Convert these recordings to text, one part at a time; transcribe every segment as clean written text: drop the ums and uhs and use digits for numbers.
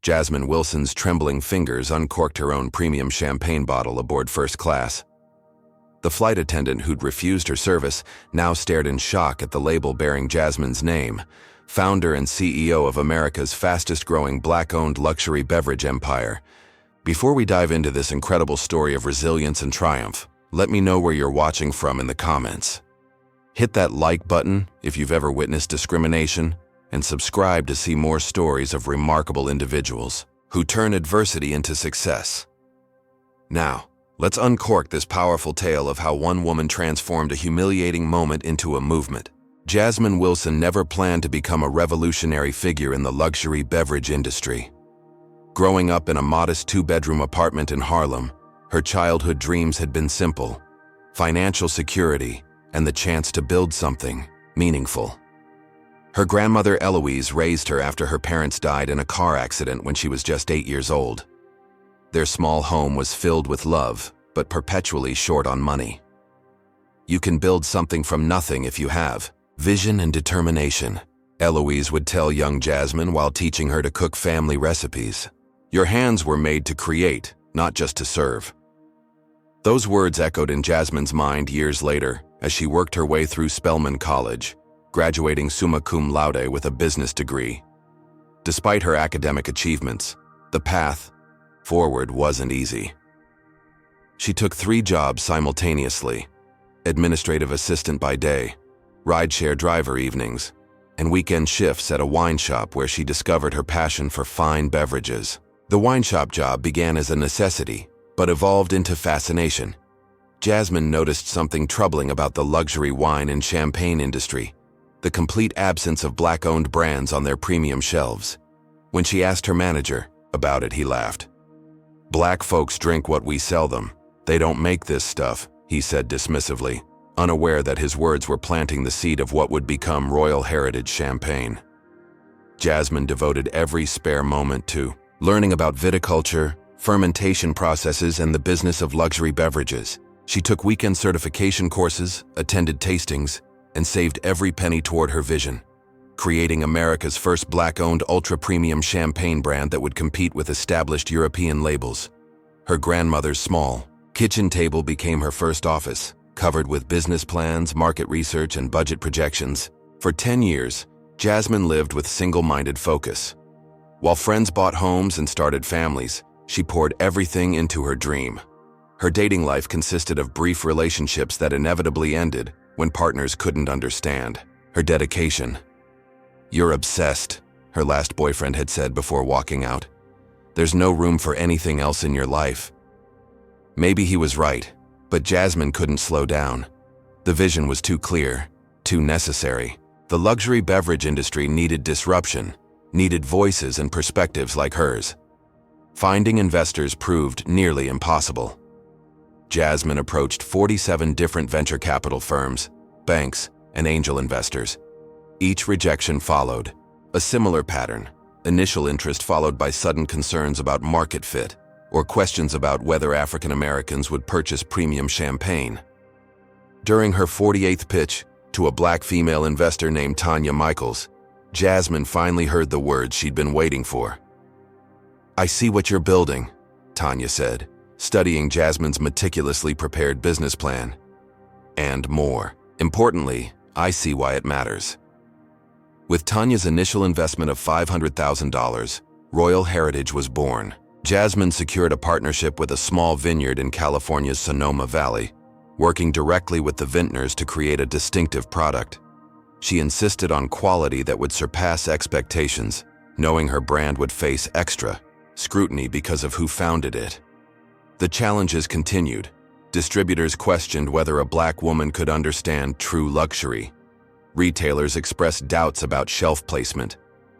Jasmine Wilson's trembling fingers uncorked her own premium champagne bottle aboard first class. The flight attendant who'd refused her service now stared in shock at the label bearing Jasmine's name, founder and CEO of America's fastest-growing Black-owned luxury beverage empire. Before we dive into this incredible story of resilience and triumph, let me know where you're watching from in the comments. Hit that like button if you've ever witnessed discrimination, and subscribe to see more stories of remarkable individuals who turn adversity into success. Now, let's uncork this powerful tale of how one woman transformed a humiliating moment into a movement. Jasmine Wilson never planned to become a revolutionary figure in the luxury beverage industry. Growing up in a modest two-bedroom apartment in Harlem, her childhood dreams had been simple: financial security and the chance to build something meaningful. Her grandmother Eloise raised her after her parents died in a car accident when she was just 8 years old. Their small home was filled with love, but perpetually short on money. "You can build something from nothing if you have vision and determination," Eloise would tell young Jasmine while teaching her to cook family recipes. "Your hands were made to create, not just to serve." Those words echoed in Jasmine's mind years later as she worked her way through Spelman College, graduating summa cum laude with a business degree. Despite her academic achievements, the path forward wasn't easy. She took 3 jobs simultaneously: administrative assistant by day, rideshare driver evenings, and weekend shifts at a wine shop where she discovered her passion for fine beverages. The wine shop job began as a necessity, but evolved into fascination. Jasmine noticed something troubling about the luxury wine and champagne industry: the complete absence of Black-owned brands on their premium shelves. When she asked her manager about it, he laughed. "Black folks drink what we sell them. They don't make this stuff," he said dismissively, unaware that his words were planting the seed of what would become Royal Heritage champagne. Jasmine devoted every spare moment to learning about viticulture, fermentation processes, and the business of luxury beverages. She took weekend certification courses, attended tastings, and saved every penny toward her vision: creating America's first Black-owned ultra-premium champagne brand that would compete with established European labels. Her grandmother's small kitchen table became her first office, covered with business plans, market research, and budget projections. For 10 years, Jasmine lived with single-minded focus. While friends bought homes and started families, she poured everything into her dream. Her dating life consisted of brief relationships that inevitably ended when partners couldn't understand her dedication. "You're obsessed," her last boyfriend had said before walking out. "There's no room for anything else in your life." Maybe he was right, but Jasmine couldn't slow down. The vision was too clear, too necessary. The luxury beverage industry needed disruption, needed voices and perspectives like hers. Finding investors proved nearly impossible. Jasmine approached 47 different venture capital firms, banks, and angel investors. Each rejection followed a similar pattern: initial interest followed by sudden concerns about market fit, or questions about whether African Americans would purchase premium champagne. During her 48th pitch to a Black female investor named Tanya Michaels, Jasmine finally heard the words she'd been waiting for. "I see what you're building," Tanya said, studying Jasmine's meticulously prepared business plan. "And more importantly, I see why it matters." With Tanya's initial investment of $500,000, Royal Heritage was born. Jasmine secured a partnership with a small vineyard in California's Sonoma Valley, working directly with the vintners to create a distinctive product. She insisted on quality that would surpass expectations, knowing her brand would face extra scrutiny because of who founded it. The challenges continued. Distributors questioned whether a Black woman could understand true luxury. Retailers expressed doubts about shelf placement.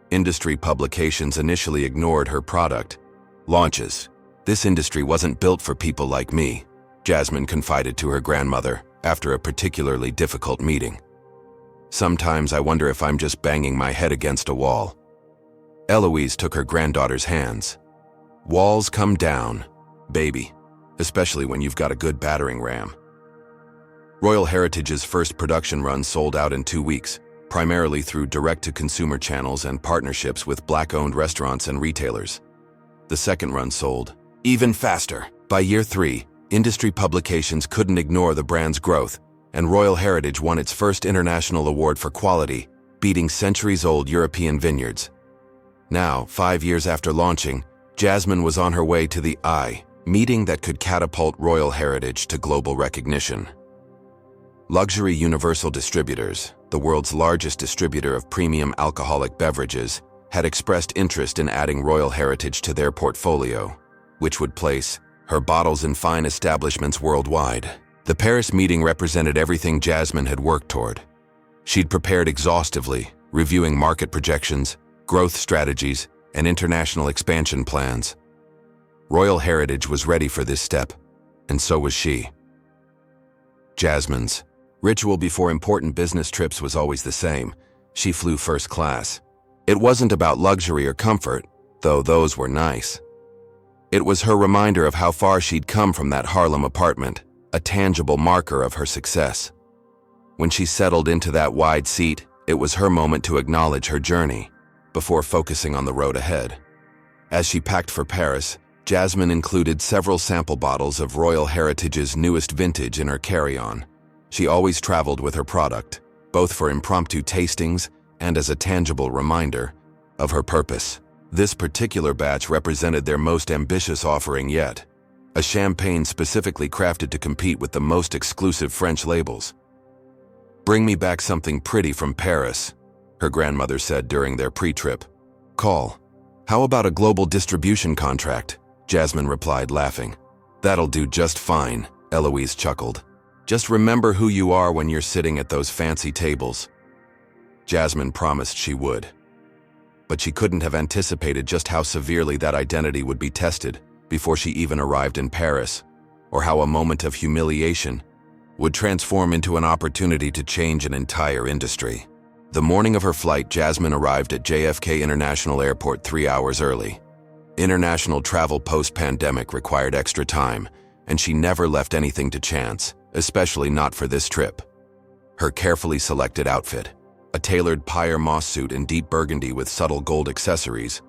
Industry publications initially ignored her product launches. "This industry wasn't built for people like me," Jasmine confided to her grandmother after a particularly difficult meeting. "Sometimes I wonder if I'm just banging my head against a wall." Eloise took her granddaughter's hands. "Walls come down, baby, especially when you've got a good battering ram." Royal Heritage's first production run sold out in 2 weeks, primarily through direct-to-consumer channels and partnerships with Black-owned restaurants and retailers. The second run sold even faster. By year 3, industry publications couldn't ignore the brand's growth, and Royal Heritage won its first international award for quality, beating centuries-old European vineyards. Now, 5 years after launching, Jasmine was on her way to the meeting that could catapult Royal Heritage to global recognition. Luxury Universal Distributors, the world's largest distributor of premium alcoholic beverages, had expressed interest in adding Royal Heritage to their portfolio, which would place her bottles in fine establishments worldwide. The Paris meeting represented everything Jasmine had worked toward. She'd prepared exhaustively, reviewing market projections, growth strategies, and international expansion plans. Royal Heritage was ready for this step, and so was she. Jasmine's ritual before important business trips was always the same. She flew first class. It wasn't about luxury or comfort, though those were nice. It was her reminder of how far she'd come from that Harlem apartment, a tangible marker of her success. When she settled into that wide seat, it was her moment to acknowledge her journey, before focusing on the road ahead. As she packed for Paris, Jasmine included several sample bottles of Royal Heritage's newest vintage in her carry-on. She always traveled with her product, both for impromptu tastings and as a tangible reminder of her purpose. This particular batch represented their most ambitious offering yet, a champagne specifically crafted to compete with the most exclusive French labels. "Bring me back something pretty from Paris," her grandmother said during their pre-trip call. "How about a global distribution contract?" Jasmine replied, laughing. "That'll do just fine," Eloise chuckled. "Just remember who you are when you're sitting at those fancy tables." Jasmine promised she would. But she couldn't have anticipated just how severely that identity would be tested before she even arrived in Paris, or how a moment of humiliation would transform into an opportunity to change an entire industry. The morning of her flight, Jasmine arrived at JFK International Airport 3 hours early. International travel post-pandemic required extra time, and she never left anything to chance, especially not for this trip. Her carefully selected outfit, a tailored Pyre moss suit in deep burgundy with subtle gold accessories,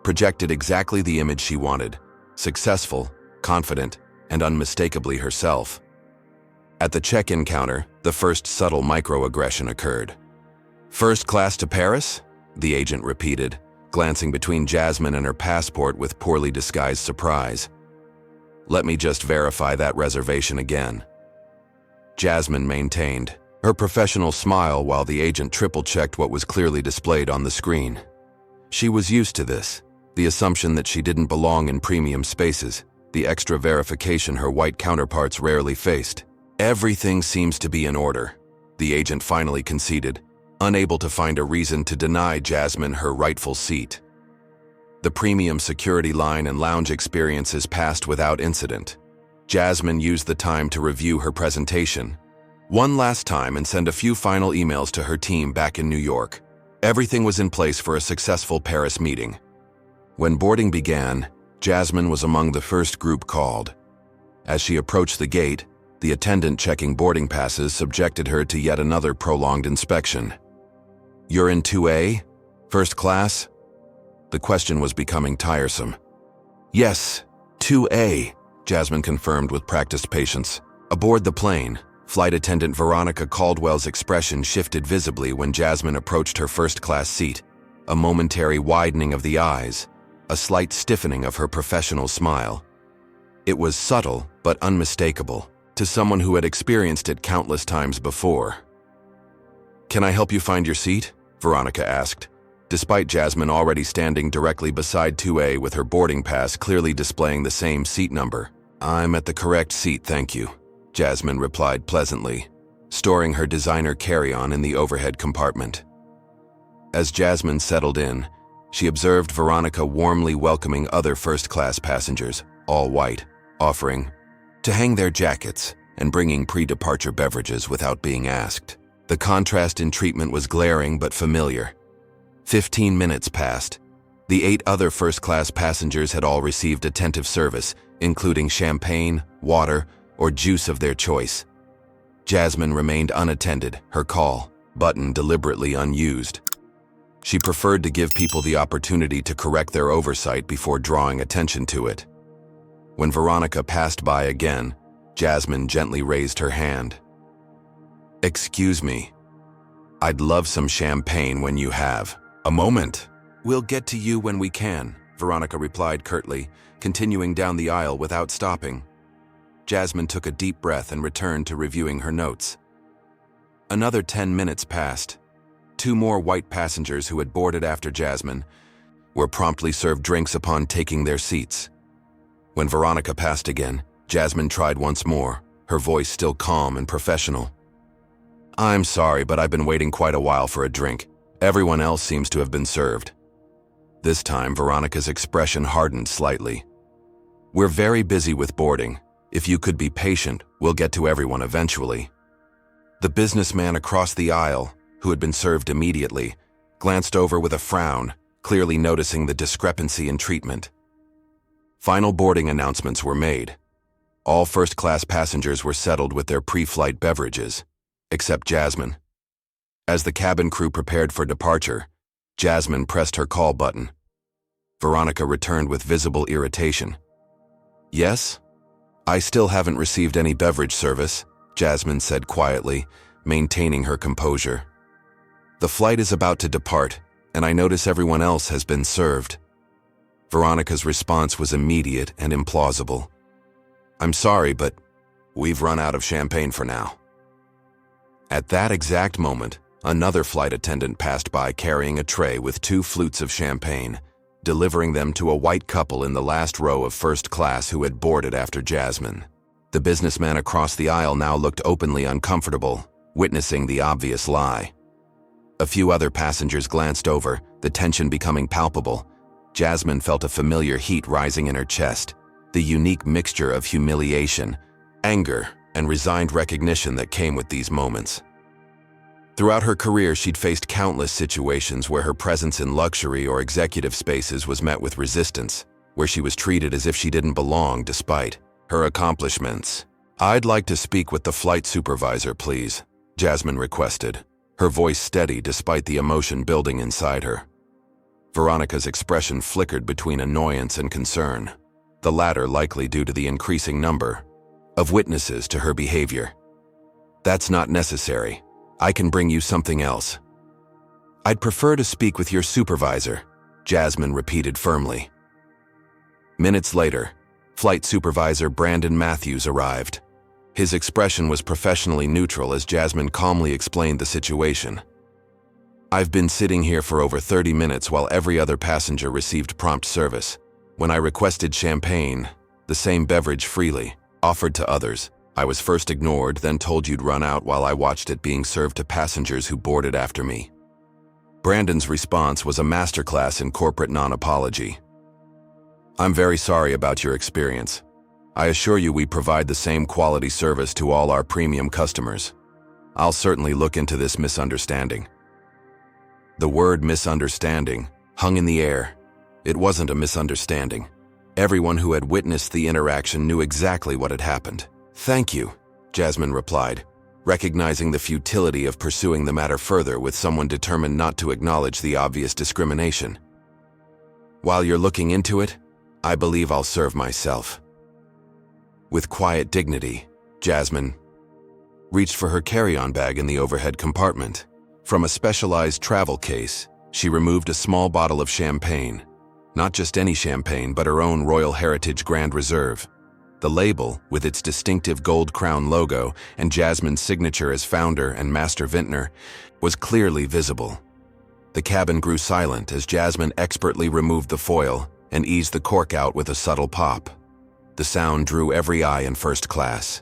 projected exactly the image she wanted: successful, confident, and unmistakably herself. At the check-in counter, the first subtle microaggression occurred. "First class to Paris?" the agent repeated, glancing between Jasmine and her passport with poorly disguised surprise. "Let me just verify that reservation again." Jasmine maintained her professional smile while the agent triple-checked what was clearly displayed on the screen. She was used to this, the assumption that she didn't belong in premium spaces, the extra verification her white counterparts rarely faced. "Everything seems to be in order," the agent finally conceded, unable to find a reason to deny Jasmine her rightful seat. The premium security line and lounge experiences passed without incident. Jasmine used the time to review her presentation one last time and send a few final emails to her team back in New York. Everything was in place for a successful Paris meeting. When boarding began, Jasmine was among the first group called. As she approached the gate, the attendant checking boarding passes subjected her to yet another prolonged inspection. "You're in 2A? First class?" The question was becoming tiresome. "Yes, 2A, Jasmine confirmed with practiced patience. Aboard the plane, flight attendant Veronica Caldwell's expression shifted visibly when Jasmine approached her first-class seat, a momentary widening of the eyes, a slight stiffening of her professional smile. It was subtle but unmistakable, to someone who had experienced it countless times before. "Can I help you find your seat?" Veronica asked, despite Jasmine already standing directly beside 2A with her boarding pass clearly displaying the same seat number. "I'm at the correct seat, thank you," Jasmine replied pleasantly, storing her designer carry-on in the overhead compartment. As Jasmine settled in, she observed Veronica warmly welcoming other first-class passengers, all white, offering to hang their jackets and bringing pre-departure beverages without being asked. The contrast in treatment was glaring but familiar. 15 minutes passed. The 8 other first-class passengers had all received attentive service, including champagne, water, or juice of their choice. Jasmine remained unattended, her call button deliberately unused. She preferred to give people the opportunity to correct their oversight before drawing attention to it. When Veronica passed by again, Jasmine gently raised her hand. "Excuse me. I'd love some champagne when you have a moment." "We'll get to you when we can," Veronica replied curtly, continuing down the aisle without stopping. Jasmine took a deep breath and returned to reviewing her notes. Another 10 minutes passed. 2 more white passengers who had boarded after Jasmine were promptly served drinks upon taking their seats. When Veronica passed again, Jasmine tried once more, her voice still calm and professional. "I'm sorry, but I've been waiting quite a while for a drink. Everyone else seems to have been served." This time, Veronica's expression hardened slightly. "We're very busy with boarding. If you could be patient, we'll get to everyone eventually." The businessman across the aisle, who had been served immediately, glanced over with a frown, clearly noticing the discrepancy in treatment. Final boarding announcements were made. All first-class passengers were settled with their pre-flight beverages, except Jasmine. As the cabin crew prepared for departure, Jasmine pressed her call button. Veronica returned with visible irritation. "Yes? I still haven't received any beverage service," Jasmine said quietly, maintaining her composure. "The flight is about to depart, and I notice everyone else has been served." Veronica's response was immediate and implausible. "I'm sorry, but we've run out of champagne for now." At that exact moment, another flight attendant passed by carrying a tray with 2 flutes of champagne, delivering them to a white couple in the last row of first class who had boarded after Jasmine. The businessman across the aisle now looked openly uncomfortable, witnessing the obvious lie. A few other passengers glanced over, the tension becoming palpable. Jasmine felt a familiar heat rising in her chest, the unique mixture of humiliation, anger, and resigned recognition that came with these moments. Throughout her career, she'd faced countless situations where her presence in luxury or executive spaces was met with resistance, where she was treated as if she didn't belong despite her accomplishments. "I'd like to speak with the flight supervisor, please," Jasmine requested, her voice steady despite the emotion building inside her. Veronica's expression flickered between annoyance and concern, the latter likely due to the increasing number of witnesses to her behavior. "That's not necessary. I can bring you something else." "I'd prefer to speak with your supervisor," Jasmine repeated firmly. Minutes later, Flight Supervisor Brandon Matthews arrived. His expression was professionally neutral as Jasmine calmly explained the situation. "I've been sitting here for over 30 minutes while every other passenger received prompt service. When I requested champagne, the same beverage freely, offered to others, I was first ignored, then told you'd run out while I watched it being served to passengers who boarded after me." Brandon's response was a masterclass in corporate non-apology. "I'm very sorry about your experience. I assure you we provide the same quality service to all our premium customers. I'll certainly look into this misunderstanding." The word misunderstanding hung in the air. It wasn't a misunderstanding. Everyone who had witnessed the interaction knew exactly what had happened. "Thank you," Jasmine replied, recognizing the futility of pursuing the matter further with someone determined not to acknowledge the obvious discrimination. "While you're looking into it, I believe I'll serve myself." With quiet dignity, Jasmine reached for her carry-on bag in the overhead compartment. From a specialized travel case, she removed a small bottle of champagne. Not just any champagne, but her own Royal Heritage Grand Reserve. The label, with its distinctive gold crown logo and Jasmine's signature as founder and master vintner, was clearly visible. The cabin grew silent as Jasmine expertly removed the foil and eased the cork out with a subtle pop. The sound drew every eye in first class.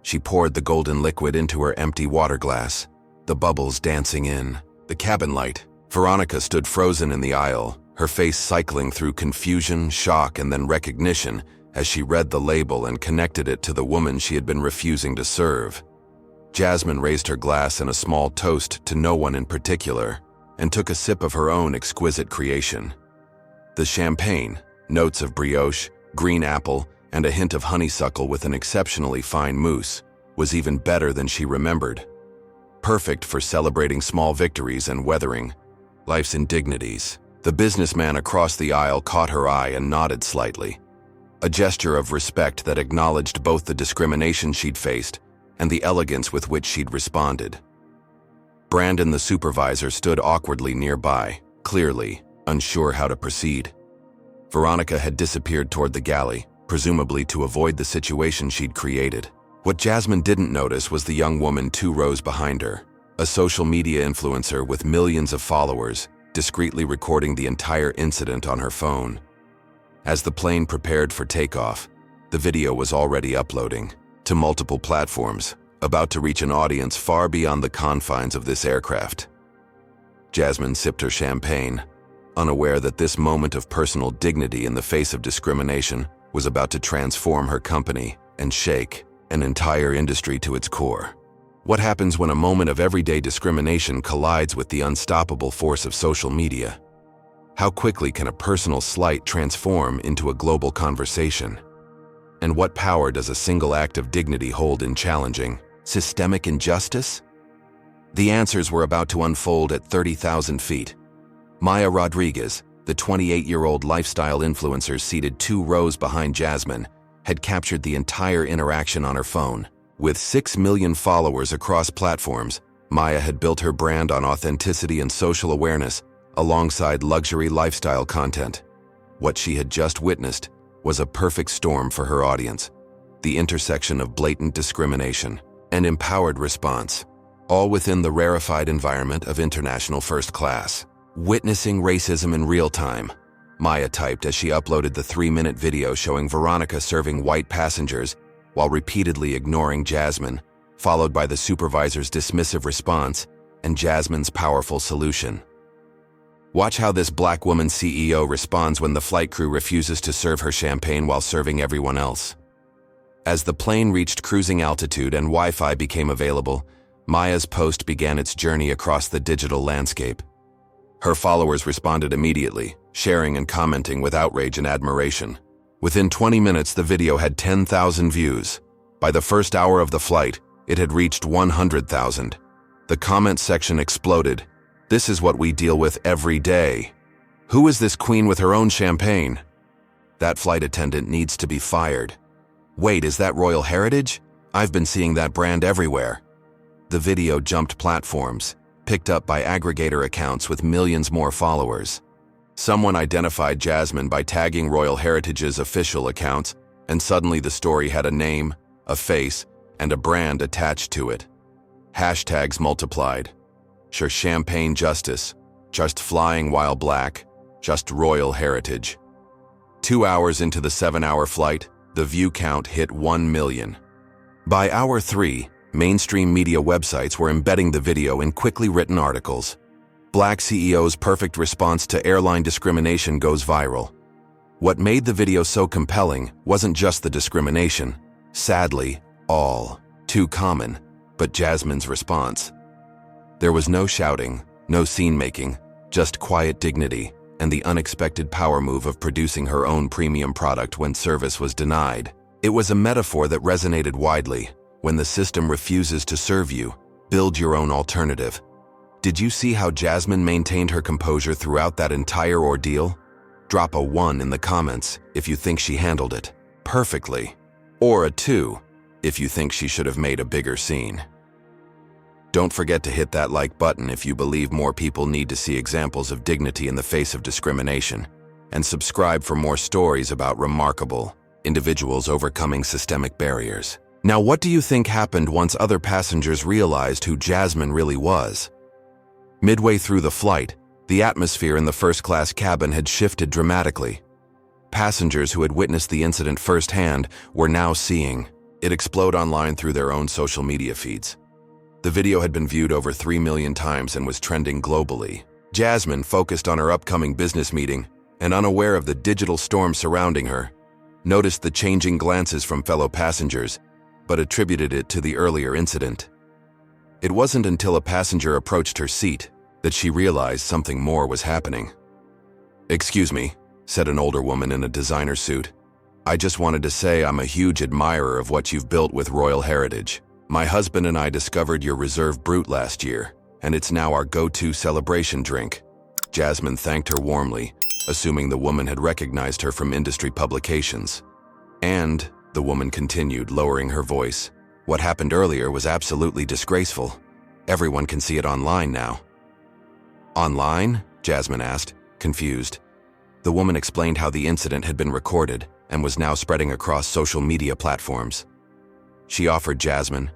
She poured the golden liquid into her empty water glass, the bubbles dancing in the cabin light. Veronica stood frozen in the aisle, her face cycling through confusion, shock, and then recognition as she read the label and connected it to the woman she had been refusing to serve. Jasmine raised her glass in a small toast to no one in particular and took a sip of her own exquisite creation. The champagne, notes of brioche, green apple, and a hint of honeysuckle with an exceptionally fine mousse, was even better than she remembered. Perfect for celebrating small victories and weathering Life's indignities. The businessman across the aisle caught her eye and nodded slightly, a gesture of respect that acknowledged both the discrimination she'd faced and the elegance with which she'd responded. Brandon, the supervisor, stood awkwardly nearby, clearly unsure how to proceed. Veronica had disappeared toward the galley, presumably to avoid the situation she'd created. What Jasmine didn't notice was the young woman 2 rows behind her, a social media influencer with millions of followers, discreetly recording the entire incident on her phone. As the plane prepared for takeoff, the video was already uploading to multiple platforms, about to reach an audience far beyond the confines of this aircraft. Jasmine sipped her champagne, unaware that this moment of personal dignity in the face of discrimination was about to transform her company and shake an entire industry to its core. What happens when a moment of everyday discrimination collides with the unstoppable force of social media? How quickly can a personal slight transform into a global conversation? And what power does a single act of dignity hold in challenging systemic injustice? The answers were about to unfold at 30,000 feet. Maya Rodriguez, the 28-year-old lifestyle influencer seated 2 rows behind Jasmine, had captured the entire interaction on her phone. With 6 million followers across platforms, Maya had built her brand on authenticity and social awareness alongside luxury lifestyle content. What she had just witnessed was a perfect storm for her audience, the intersection of blatant discrimination and empowered response, all within the rarefied environment of international first class. Witnessing racism in real time, Maya typed as she uploaded the 3-minute video showing Veronica serving white passengers while repeatedly ignoring Jasmine, followed by the supervisor's dismissive response and Jasmine's powerful solution. Watch how this black woman CEO responds when the flight crew refuses to serve her champagne while serving everyone else. As the plane reached cruising altitude and Wi-Fi became available, Maya's post began its journey across the digital landscape. Her followers responded immediately, sharing and commenting with outrage and admiration. Within 20 minutes, the video had 10,000 views. By the first hour of the flight, it had reached 100,000. The comment section exploded. "This is what we deal with every day. Who is this queen with her own champagne? That flight attendant needs to be fired. Wait, is that Royal Heritage? I've been seeing that brand everywhere." The video jumped platforms, picked up by aggregator accounts with millions more followers. Someone identified Jasmine by tagging Royal Heritage's official accounts, and suddenly the story had a name, a face, and a brand attached to it. Hashtags multiplied. Sure, champagne justice, just flying while black, just Royal Heritage. 2 hours into the 7-hour flight, the view count hit 1 million. By hour 3, mainstream media websites were embedding the video in quickly written articles. Black CEO's perfect response to airline discrimination goes viral. What made the video so compelling wasn't just the discrimination, sadly, all too common, but Jasmine's response. There was no shouting, no scene-making, just quiet dignity and the unexpected power move of producing her own premium product when service was denied. It was a metaphor that resonated widely. When the system refuses to serve you, build your own alternative. Did you see how Jasmine maintained her composure throughout that entire ordeal? Drop a 1 in the comments if you think she handled it perfectly, or a 2 if you think she should have made a bigger scene. Don't forget to hit that like button if you believe more people need to see examples of dignity in the face of discrimination, and subscribe for more stories about remarkable individuals overcoming systemic barriers. Now, what do you think happened once other passengers realized who Jasmine really was? Midway through the flight, the atmosphere in the first-class cabin had shifted dramatically. Passengers who had witnessed the incident firsthand were now seeing it explode online through their own social media feeds. The video had been viewed over 3 million times and was trending globally. Jasmine, focused on her upcoming business meeting and unaware of the digital storm surrounding her, noticed the changing glances from fellow passengers, but attributed it to the earlier incident. It wasn't until a passenger approached her seat that she realized something more was happening. "Excuse me," said an older woman in a designer suit. "I just wanted to say I'm a huge admirer of what you've built with Royal Heritage. My husband and I discovered your Reserve Brut last year, and it's now our go-to celebration drink." Jasmine thanked her warmly, assuming the woman had recognized her from industry publications. And, the woman continued, lowering her voice, what happened earlier was absolutely disgraceful. Everyone can see it online now. Online? Jasmine asked, confused. The woman explained how the incident had been recorded and was now spreading across social media platforms. She offered Jasmine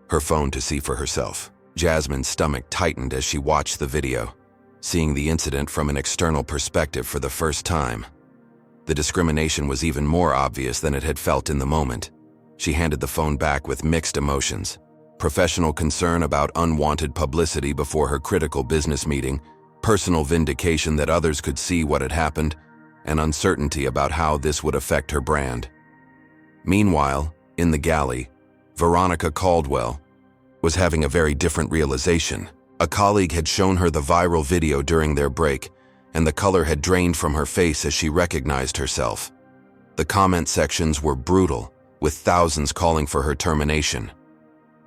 her phone to see for herself. Jasmine's stomach tightened as she watched the video, seeing the incident from an external perspective for the first time. The discrimination was even more obvious than it had felt in the moment. She handed the phone back with mixed emotions. Professional concern about unwanted publicity before her critical business meeting, personal vindication that others could see what had happened, and uncertainty about how this would affect her brand. Meanwhile, in the galley, Veronica Caldwell was having a very different realization. A colleague had shown her the viral video during their break, and the color had drained from her face as she recognized herself. The comment sections were brutal, with thousands calling for her termination.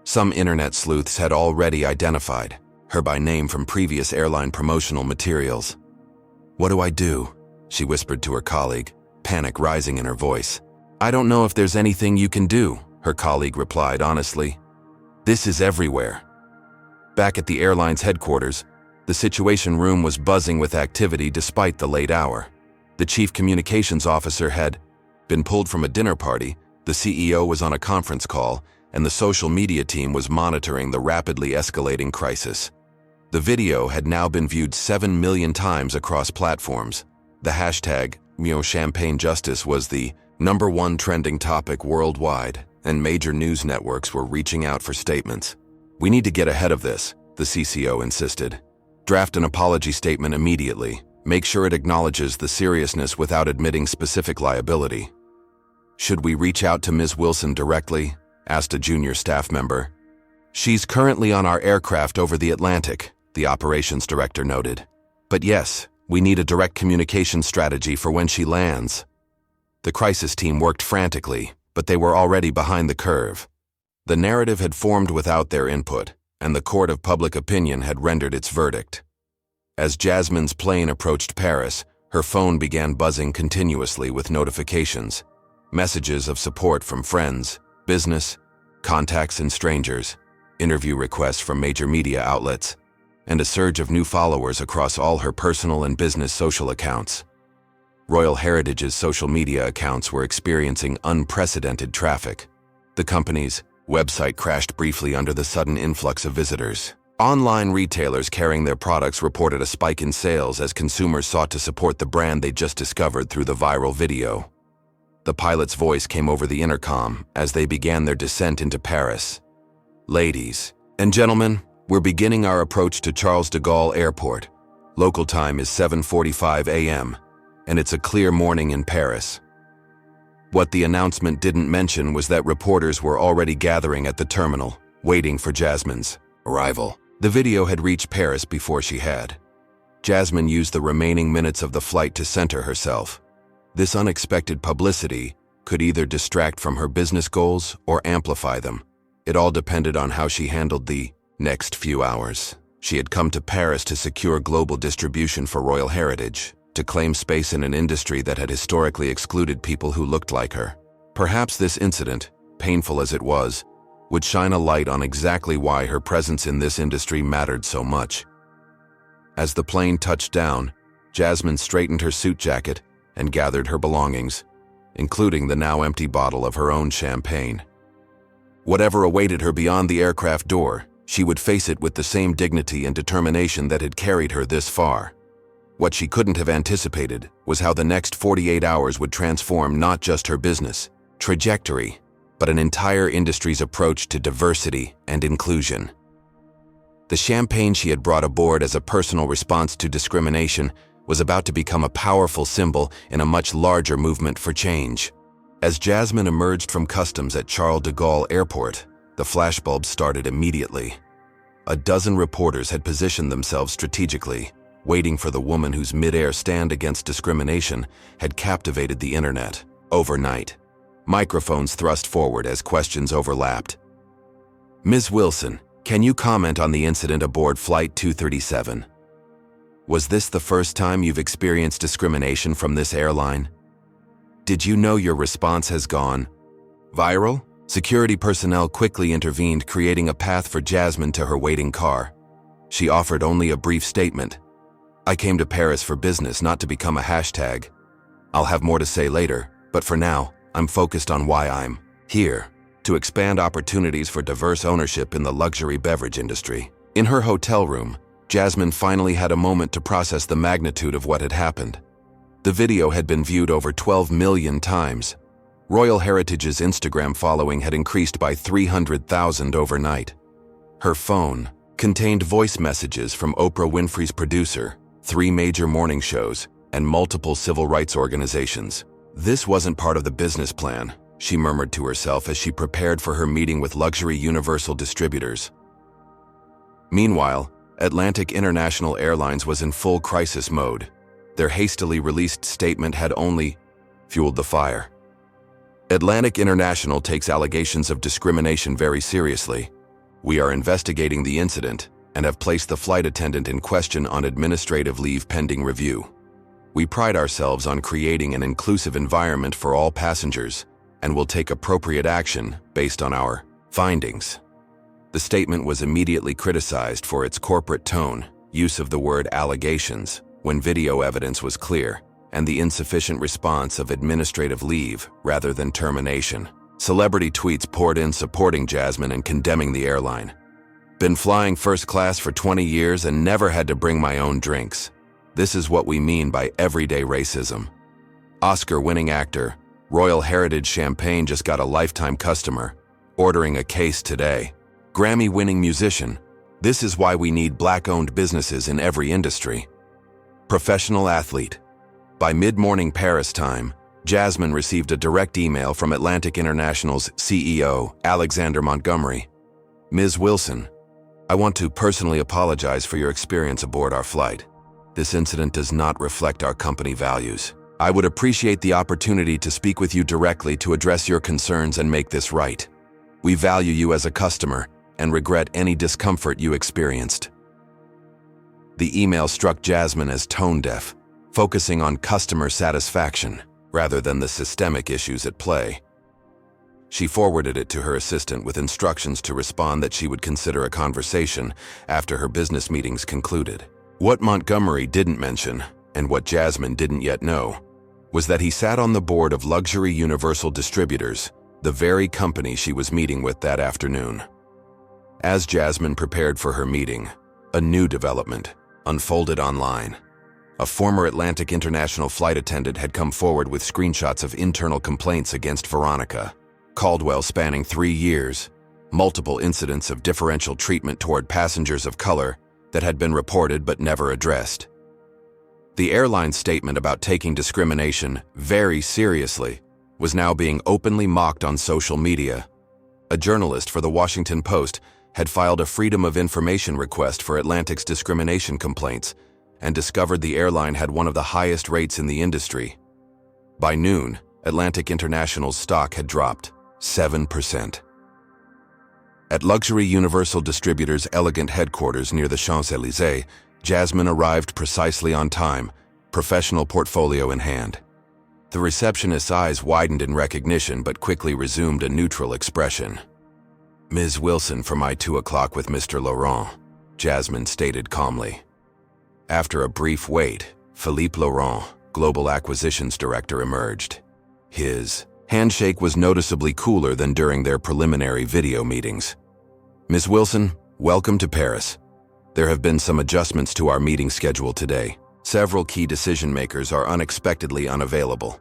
Some internet sleuths had already identified her by name from previous airline promotional materials. "What do I do?" she whispered to her colleague, panic rising in her voice. "I don't know if there's anything you can do," her colleague replied honestly. "This is everywhere." Back at the airline's headquarters, the Situation Room was buzzing with activity despite the late hour. The chief communications officer had been pulled from a dinner party, the CEO was on a conference call, and the social media team was monitoring the rapidly escalating crisis. The video had now been viewed 7 million times across platforms. The hashtag #ChampagneJustice was the #1 trending topic worldwide, and major news networks were reaching out for statements. "We need to get ahead of this," the CCO insisted. "Draft an apology statement immediately. Make sure it acknowledges the seriousness without admitting specific liability." "Should we reach out to Ms. Wilson directly?" asked a junior staff member. "She's currently on our aircraft over the Atlantic," the operations director noted. "But yes, we need a direct communication strategy for when she lands." The crisis team worked frantically, but they were already behind the curve. The narrative had formed without their input, and the court of public opinion had rendered its verdict. As Jasmine's plane approached Paris, her phone began buzzing continuously with notifications, messages of support from friends, business, contacts and strangers, interview requests from major media outlets, and a surge of new followers across all her personal and business social accounts. Royal Heritage's social media accounts were experiencing unprecedented traffic. The company's website crashed briefly under the sudden influx of visitors. Online retailers carrying their products reported a spike in sales as consumers sought to support the brand they just discovered through the viral video. The pilot's voice came over the intercom as they began their descent into Paris. "Ladies and gentlemen, we're beginning our approach to Charles de Gaulle Airport. Local time is 7:45 a.m., and it's a clear morning in Paris." What the announcement didn't mention was that reporters were already gathering at the terminal, waiting for Jasmine's arrival. The video had reached Paris before she had. Jasmine used the remaining minutes of the flight to center herself. This unexpected publicity could either distract from her business goals or amplify them. It all depended on how she handled the next few hours. She had come to Paris to secure global distribution for Royal Heritage, to claim space in an industry that had historically excluded people who looked like her. Perhaps this incident, painful as it was, would shine a light on exactly why her presence in this industry mattered so much. As the plane touched down, Jasmine straightened her suit jacket and gathered her belongings, including the now empty bottle of her own champagne. Whatever awaited her beyond the aircraft door, she would face it with the same dignity and determination that had carried her this far. What she couldn't have anticipated was how the next 48 hours would transform not just her business trajectory, but an entire industry's approach to diversity and inclusion. The champagne she had brought aboard as a personal response to discrimination was about to become a powerful symbol in a much larger movement for change. As Jasmine emerged from customs at Charles de Gaulle Airport, the flashbulbs started immediately. A dozen reporters had positioned themselves strategically, waiting for the woman whose mid-air stand against discrimination had captivated the internet. Overnight, microphones thrust forward as questions overlapped. "Ms. Wilson, can you comment on the incident aboard Flight 237? Was this the first time you've experienced discrimination from this airline? Did you know your response has gone viral? Security personnel quickly intervened, creating a path for Jasmine to her waiting car. She offered only a brief statement. "I came to Paris for business, not to become a hashtag. I'll have more to say later, but for now, I'm focused on why I'm here, to expand opportunities for diverse ownership in the luxury beverage industry." In her hotel room, Jasmine finally had a moment to process the magnitude of what had happened. The video had been viewed over 12 million times. Royal Heritage's Instagram following had increased by 300,000 overnight. Her phone contained voice messages from Oprah Winfrey's producer, 3 major morning shows, and multiple civil rights organizations. This wasn't part of the business plan, she murmured to herself as she prepared for her meeting with luxury Universal distributors. Meanwhile, Atlantic International Airlines was in full crisis mode. Their hastily released statement had only fueled the fire. Atlantic International takes allegations of discrimination very seriously. We are investigating the incident and have placed the flight attendant in question on administrative leave pending review. We pride ourselves on creating an inclusive environment for all passengers and will take appropriate action based on our findings. The statement was immediately criticized for its corporate tone, use of the word allegations when video evidence was clear, and the insufficient response of administrative leave rather than termination. Celebrity tweets poured in supporting Jasmine and condemning the airline. "Been flying first class for 20 years and never had to bring my own drinks. This is what we mean by everyday racism." Oscar-winning actor, Royal Heritage Champagne just got a lifetime customer, ordering a case today. Grammy-winning musician, "This is why we need Black-owned businesses in every industry." Professional athlete. By mid-morning Paris time, Jasmine received a direct email from Atlantic International's CEO, Alexander Montgomery. "Ms. Wilson, I want to personally apologize for your experience aboard our flight. This incident does not reflect our company values. I would appreciate the opportunity to speak with you directly to address your concerns and make this right. We value you as a customer and regret any discomfort you experienced." The email struck Jasmine as tone-deaf, focusing on customer satisfaction rather than the systemic issues at play. She forwarded it to her assistant with instructions to respond that she would consider a conversation after her business meetings concluded. What Montgomery didn't mention, and what Jasmine didn't yet know, was that he sat on the board of Luxury Universal Distributors, the very company she was meeting with that afternoon. As Jasmine prepared for her meeting, a new development unfolded online. A former Atlantic International flight attendant had come forward with screenshots of internal complaints against Veronica Caldwell spanning 3 years, multiple incidents of differential treatment toward passengers of color that had been reported but never addressed. The airline's statement about taking discrimination very seriously was now being openly mocked on social media. A journalist for the Washington Post had filed a Freedom of Information request for Atlantic's discrimination complaints and discovered the airline had one of the highest rates in the industry. By noon, Atlantic International's stock had dropped 7%. At Luxury Universal Distributors' elegant headquarters near the Champs-Élysées, Jasmine arrived precisely on time, professional portfolio in hand. The receptionist's eyes widened in recognition but quickly resumed a neutral expression. "Ms. Wilson for my 2 o'clock with Mr. Laurent," Jasmine stated calmly. After a brief wait, Philippe Laurent, Global Acquisitions Director, emerged. His handshake was noticeably cooler than during their preliminary video meetings. "Ms. Wilson, welcome to Paris. There have been some adjustments to our meeting schedule today. Several key decision-makers are unexpectedly unavailable."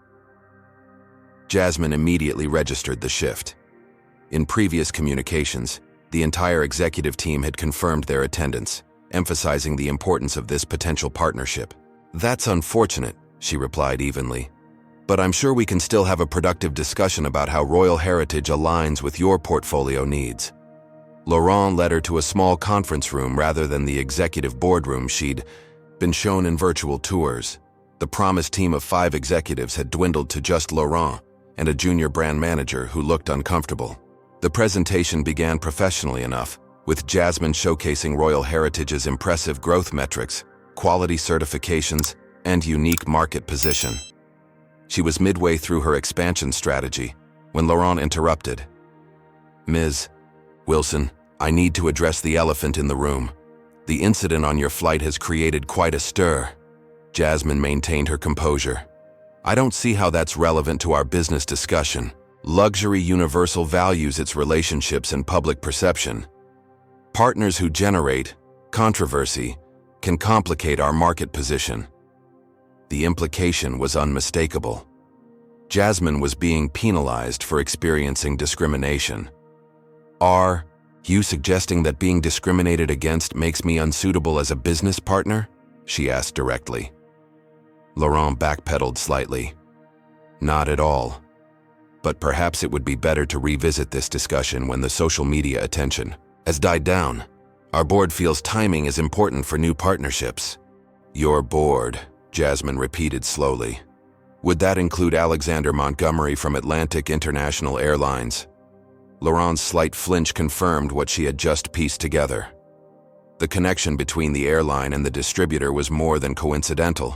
Jasmine immediately registered the shift. In previous communications, the entire executive team had confirmed their attendance, emphasizing the importance of this potential partnership. "That's unfortunate," she replied evenly. "But I'm sure we can still have a productive discussion about how Royal Heritage aligns with your portfolio needs." Laurent led her to a small conference room rather than the executive boardroom she'd been shown in virtual tours. The promised team of 5 executives had dwindled to just Laurent and a junior brand manager who looked uncomfortable. The presentation began professionally enough, with Jasmine showcasing Royal Heritage's impressive growth metrics, quality certifications, and unique market position. She was midway through her expansion strategy when Laurent interrupted. "Ms. Wilson, I need to address the elephant in the room. The incident on your flight has created quite a stir." Jasmine maintained her composure. "I don't see how that's relevant to our business discussion. Luxury Universal values its relationships and public perception. Partners who generate controversy can complicate our market position." The implication was unmistakable. Jasmine was being penalized for experiencing discrimination. "Are you suggesting that being discriminated against makes me unsuitable as a business partner?" she asked directly. Laurent backpedaled slightly. "Not at all. But perhaps it would be better to revisit this discussion when the social media attention has died down. Our board feels timing is important for new partnerships." "Your board," Jasmine repeated slowly. "Would that include Alexander Montgomery from Atlantic International Airlines?" Laurent's slight flinch confirmed what she had just pieced together. The connection between the airline and the distributor was more than coincidental.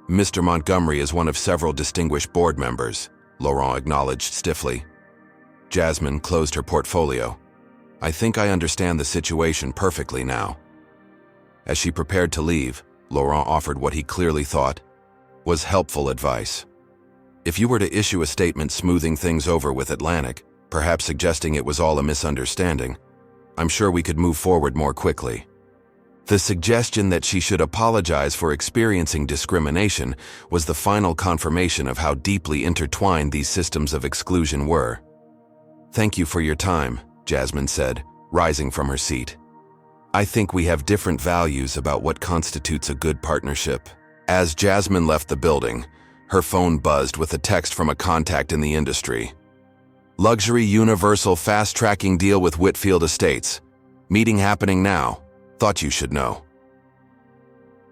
"Mr. Montgomery is one of several distinguished board members," Laurent acknowledged stiffly. Jasmine closed her portfolio. "I think I understand the situation perfectly now." As she prepared to leave, Laurent offered what he clearly thought was helpful advice. "If you were to issue a statement smoothing things over with Atlantic, perhaps suggesting it was all a misunderstanding, I'm sure we could move forward more quickly." The suggestion that she should apologize for experiencing discrimination was the final confirmation of how deeply intertwined these systems of exclusion were. "Thank you for your time," Jasmine said, rising from her seat. "I think we have different values about what constitutes a good partnership." As Jasmine left the building, her phone buzzed with a text from a contact in the industry. "Luxury Universal fast-tracking deal with Whitfield Estates. Meeting happening now. Thought you should know."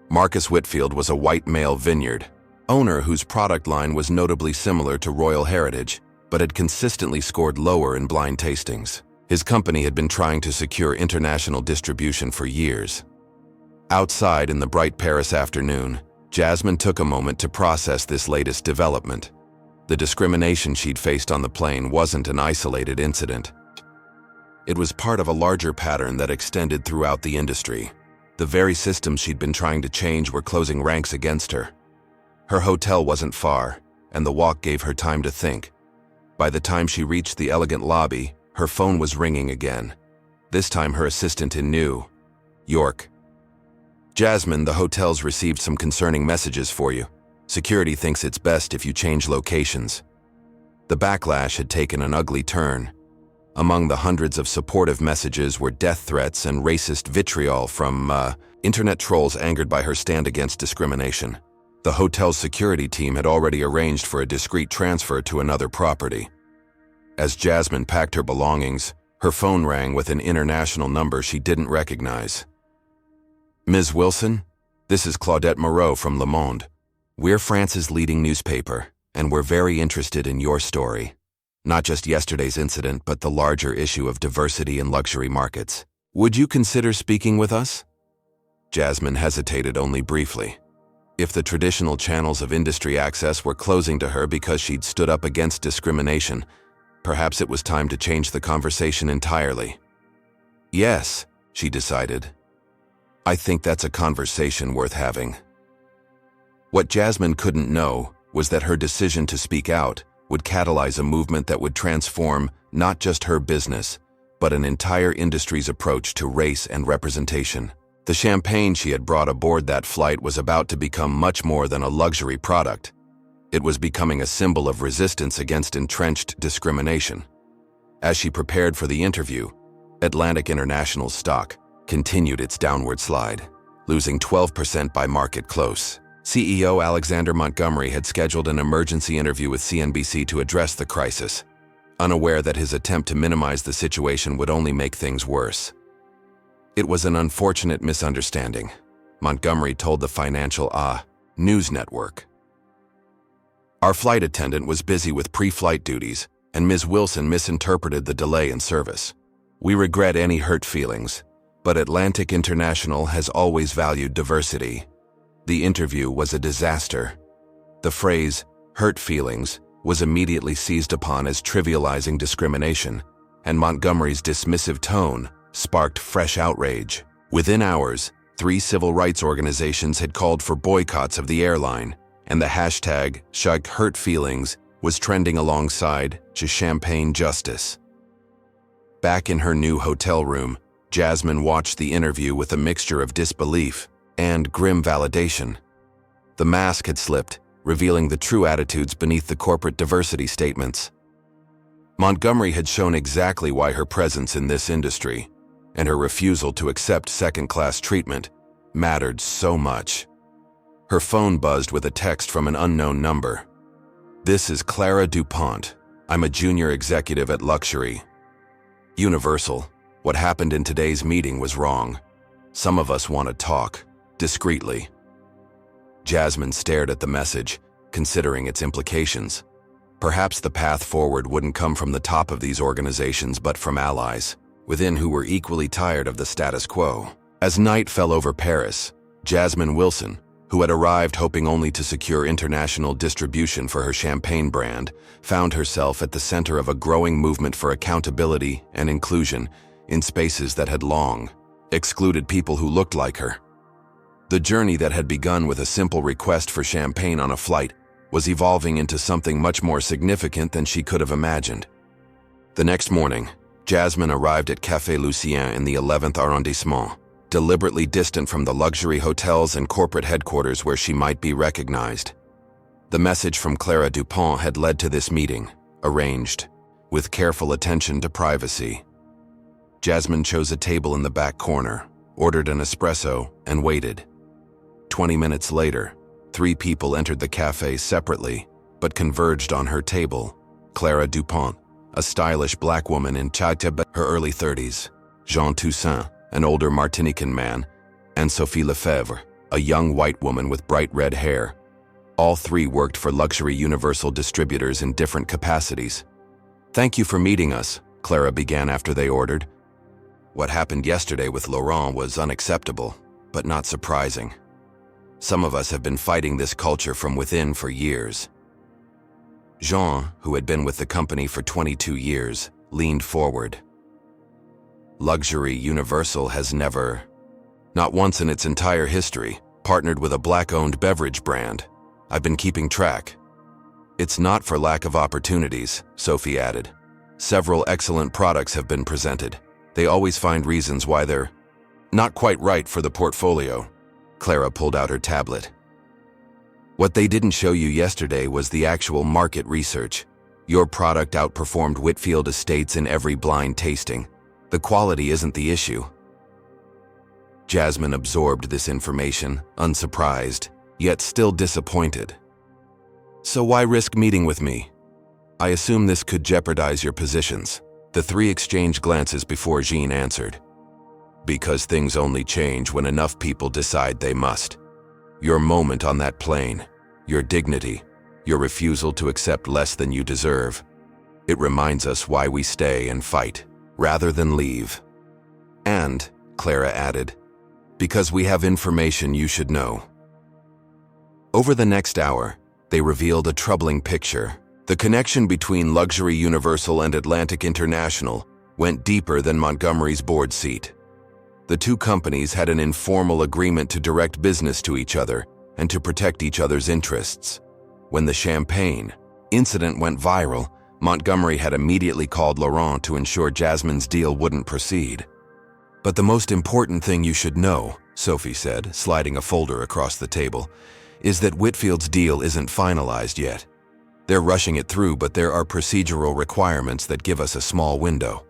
Marcus Whitfield was a white male vineyard owner whose product line was notably similar to Royal Heritage, but had consistently scored lower in blind tastings. His company had been trying to secure international distribution for years. Outside in the bright Paris afternoon, Jasmine took a moment to process this latest development. The discrimination she'd faced on the plane wasn't an isolated incident. It was part of a larger pattern that extended throughout the industry. The very systems she'd been trying to change were closing ranks against her. Her hotel wasn't far, and the walk gave her time to think. By the time she reached the elegant lobby, her phone was ringing again. This time her assistant in New York. "Jasmine, the hotel's received some concerning messages for you. Security thinks it's best if you change locations." The backlash had taken an ugly turn. Among the hundreds of supportive messages were death threats and racist vitriol from internet trolls angered by her stand against discrimination. The hotel's security team had already arranged for a discreet transfer to another property. As Jasmine packed her belongings, her phone rang with an international number she didn't recognize. "Ms. Wilson, this is Claudette Moreau from Le Monde. We're France's leading newspaper, and we're very interested in your story. Not just yesterday's incident, but the larger issue of diversity in luxury markets. Would you consider speaking with us?" Jasmine hesitated only briefly. If the traditional channels of industry access were closing to her because she'd stood up against discrimination, perhaps it was time to change the conversation entirely. "Yes," she decided. "I think that's a conversation worth having." What Jasmine couldn't know was that her decision to speak out would catalyze a movement that would transform not just her business, but an entire industry's approach to race and representation. The champagne she had brought aboard that flight was about to become much more than a luxury product. It was becoming a symbol of resistance against entrenched discrimination. As she prepared for the interview, Atlantic International's stock continued its downward slide, losing 12% by market close. CEO Alexander Montgomery had scheduled an emergency interview with CNBC to address the crisis, unaware that his attempt to minimize the situation would only make things worse. "It was an unfortunate misunderstanding," Montgomery told the Financial News Network. "Our flight attendant was busy with pre-flight duties, and Ms. Wilson misinterpreted the delay in service. We regret any hurt feelings, but Atlantic International has always valued diversity, The interview was a disaster. The phrase, hurt feelings, was immediately seized upon as trivializing discrimination, and Montgomery's dismissive tone sparked fresh outrage. Within hours, 3 civil rights organizations had called for boycotts of the airline, and the hashtag #HurtFeelings was trending alongside Champagne Justice. Back in her new hotel room, Jasmine watched the interview with a mixture of disbelief and grim validation. The mask had slipped, revealing the true attitudes beneath the corporate diversity statements. Montgomery had shown exactly why her presence in this industry and her refusal to accept second-class treatment mattered so much. Her phone buzzed with a text from an unknown number. "This is Clara DuPont. I'm a junior executive at Luxury. Universal, what happened in today's meeting was wrong. Some of us want to talk, discreetly." Jasmine stared at the message, considering its implications. Perhaps the path forward wouldn't come from the top of these organizations but from allies within who were equally tired of the status quo. As night fell over Paris, Jasmine Wilson, who had arrived hoping only to secure international distribution for her champagne brand, found herself at the center of a growing movement for accountability and inclusion in spaces that had long excluded people who looked like her. The journey that had begun with a simple request for champagne on a flight was evolving into something much more significant than she could have imagined. The next morning, Jasmine arrived at Café Lucien in the 11th arrondissement, deliberately distant from the luxury hotels and corporate headquarters where she might be recognized. The message from Clara DuPont had led to this meeting, arranged, with careful attention to privacy. Jasmine chose a table in the back corner, ordered an espresso, and waited. 20 minutes later, 3 people entered the cafe separately, but converged on her table. Clara DuPont, a stylish black woman in her early 30s, Jean Toussaint, an older Martinican man, and Sophie Lefebvre, a young white woman with bright red hair. All 3 worked for Luxury Universal distributors in different capacities. "Thank you for meeting us," Clara began after they ordered. "What happened yesterday with Laurent was unacceptable, but not surprising. Some of us have been fighting this culture from within for years." Jean, who had been with the company for 22 years, leaned forward. "Luxury Universal has never, not once in its entire history, partnered with a black-owned beverage brand. I've been keeping track." "It's not for lack of opportunities," Sophie added. "Several excellent products have been presented. They always find reasons why they're not quite right for the portfolio." Clara pulled out her tablet. "What they didn't show you yesterday was the actual market research. Your product outperformed Whitfield Estates in every blind tasting. The quality isn't the issue." Jasmine absorbed this information, unsurprised, yet still disappointed. "So why risk meeting with me? I assume this could jeopardize your positions." The 3 exchanged glances before Jean answered. "Because things only change when enough people decide they must. Your moment on that plane, your dignity, your refusal to accept less than you deserve. It reminds us why we stay and fight, rather than leave. And," Clara added, "because we have information you should know." Over the next hour, they revealed a troubling picture. The connection between Luxury Universal and Atlantic International went deeper than Montgomery's board seat. The 2 companies had an informal agreement to direct business to each other and to protect each other's interests. When the champagne incident went viral, Montgomery had immediately called Laurent to ensure Jasmine's deal wouldn't proceed. "But the most important thing you should know," Sophie said, sliding a folder across the table, "is that Whitfield's deal isn't finalized yet. They're rushing it through, but there are procedural requirements that give us a small window."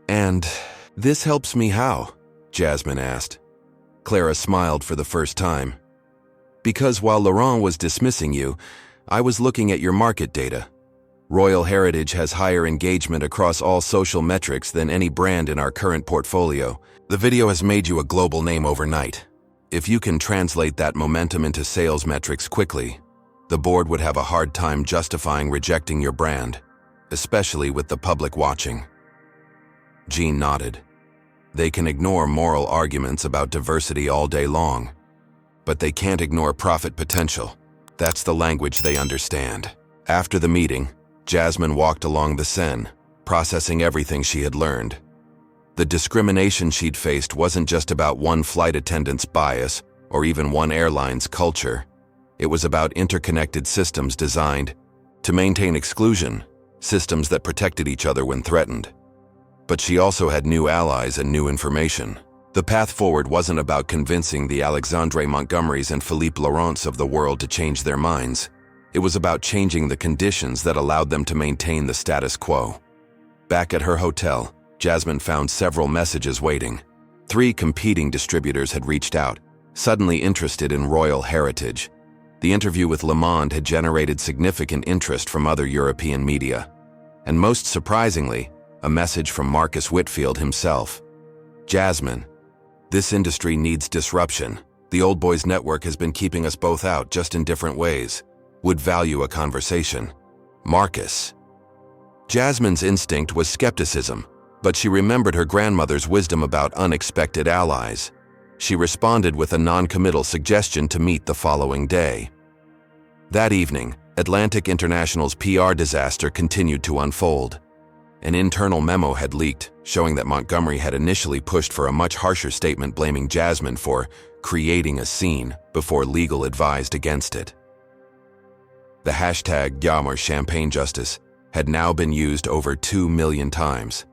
"And this helps me how?" Jasmine asked. Clara smiled for the first time. "Because while Laurent was dismissing you, I was looking at your market data. Royal Heritage has higher engagement across all social metrics than any brand in our current portfolio. The video has made you a global name overnight. If you can translate that momentum into sales metrics quickly, the board would have a hard time justifying rejecting your brand, especially with the public watching." Jean nodded. "They can ignore moral arguments about diversity all day long. but they can't ignore profit potential. That's the language they understand. After the meeting, Jasmine walked along the Seine, processing everything she had learned. The discrimination she'd faced wasn't just about one flight attendant's bias or even one airline's culture. It was about interconnected systems designed to maintain exclusion, systems that protected each other when threatened. But she also had new allies and new information. The path forward wasn't about convincing the Alexandre Montgomerys and Philippe Laurents of the world to change their minds. It was about changing the conditions that allowed them to maintain the status quo. Back at her hotel, Jasmine found several messages waiting. 3 competing distributors had reached out, suddenly interested in royal heritage. The interview with Le Monde had generated significant interest from other European media. And most surprisingly, a message from Marcus Whitfield himself. Jasmine, this industry needs disruption. The Old Boys Network has been keeping us both out, just in different ways. Would value a conversation. Marcus. Jasmine's instinct was skepticism, but she remembered her grandmother's wisdom about unexpected allies. She responded with a non-committal suggestion to meet the following day. That evening, Atlantic International's PR disaster continued to unfold. An internal memo had leaked, showing that Montgomery had initially pushed for a much harsher statement blaming Jasmine for creating a scene before legal advised against it. The hashtag Yammer Champagne Justice had now been used over 2 million times.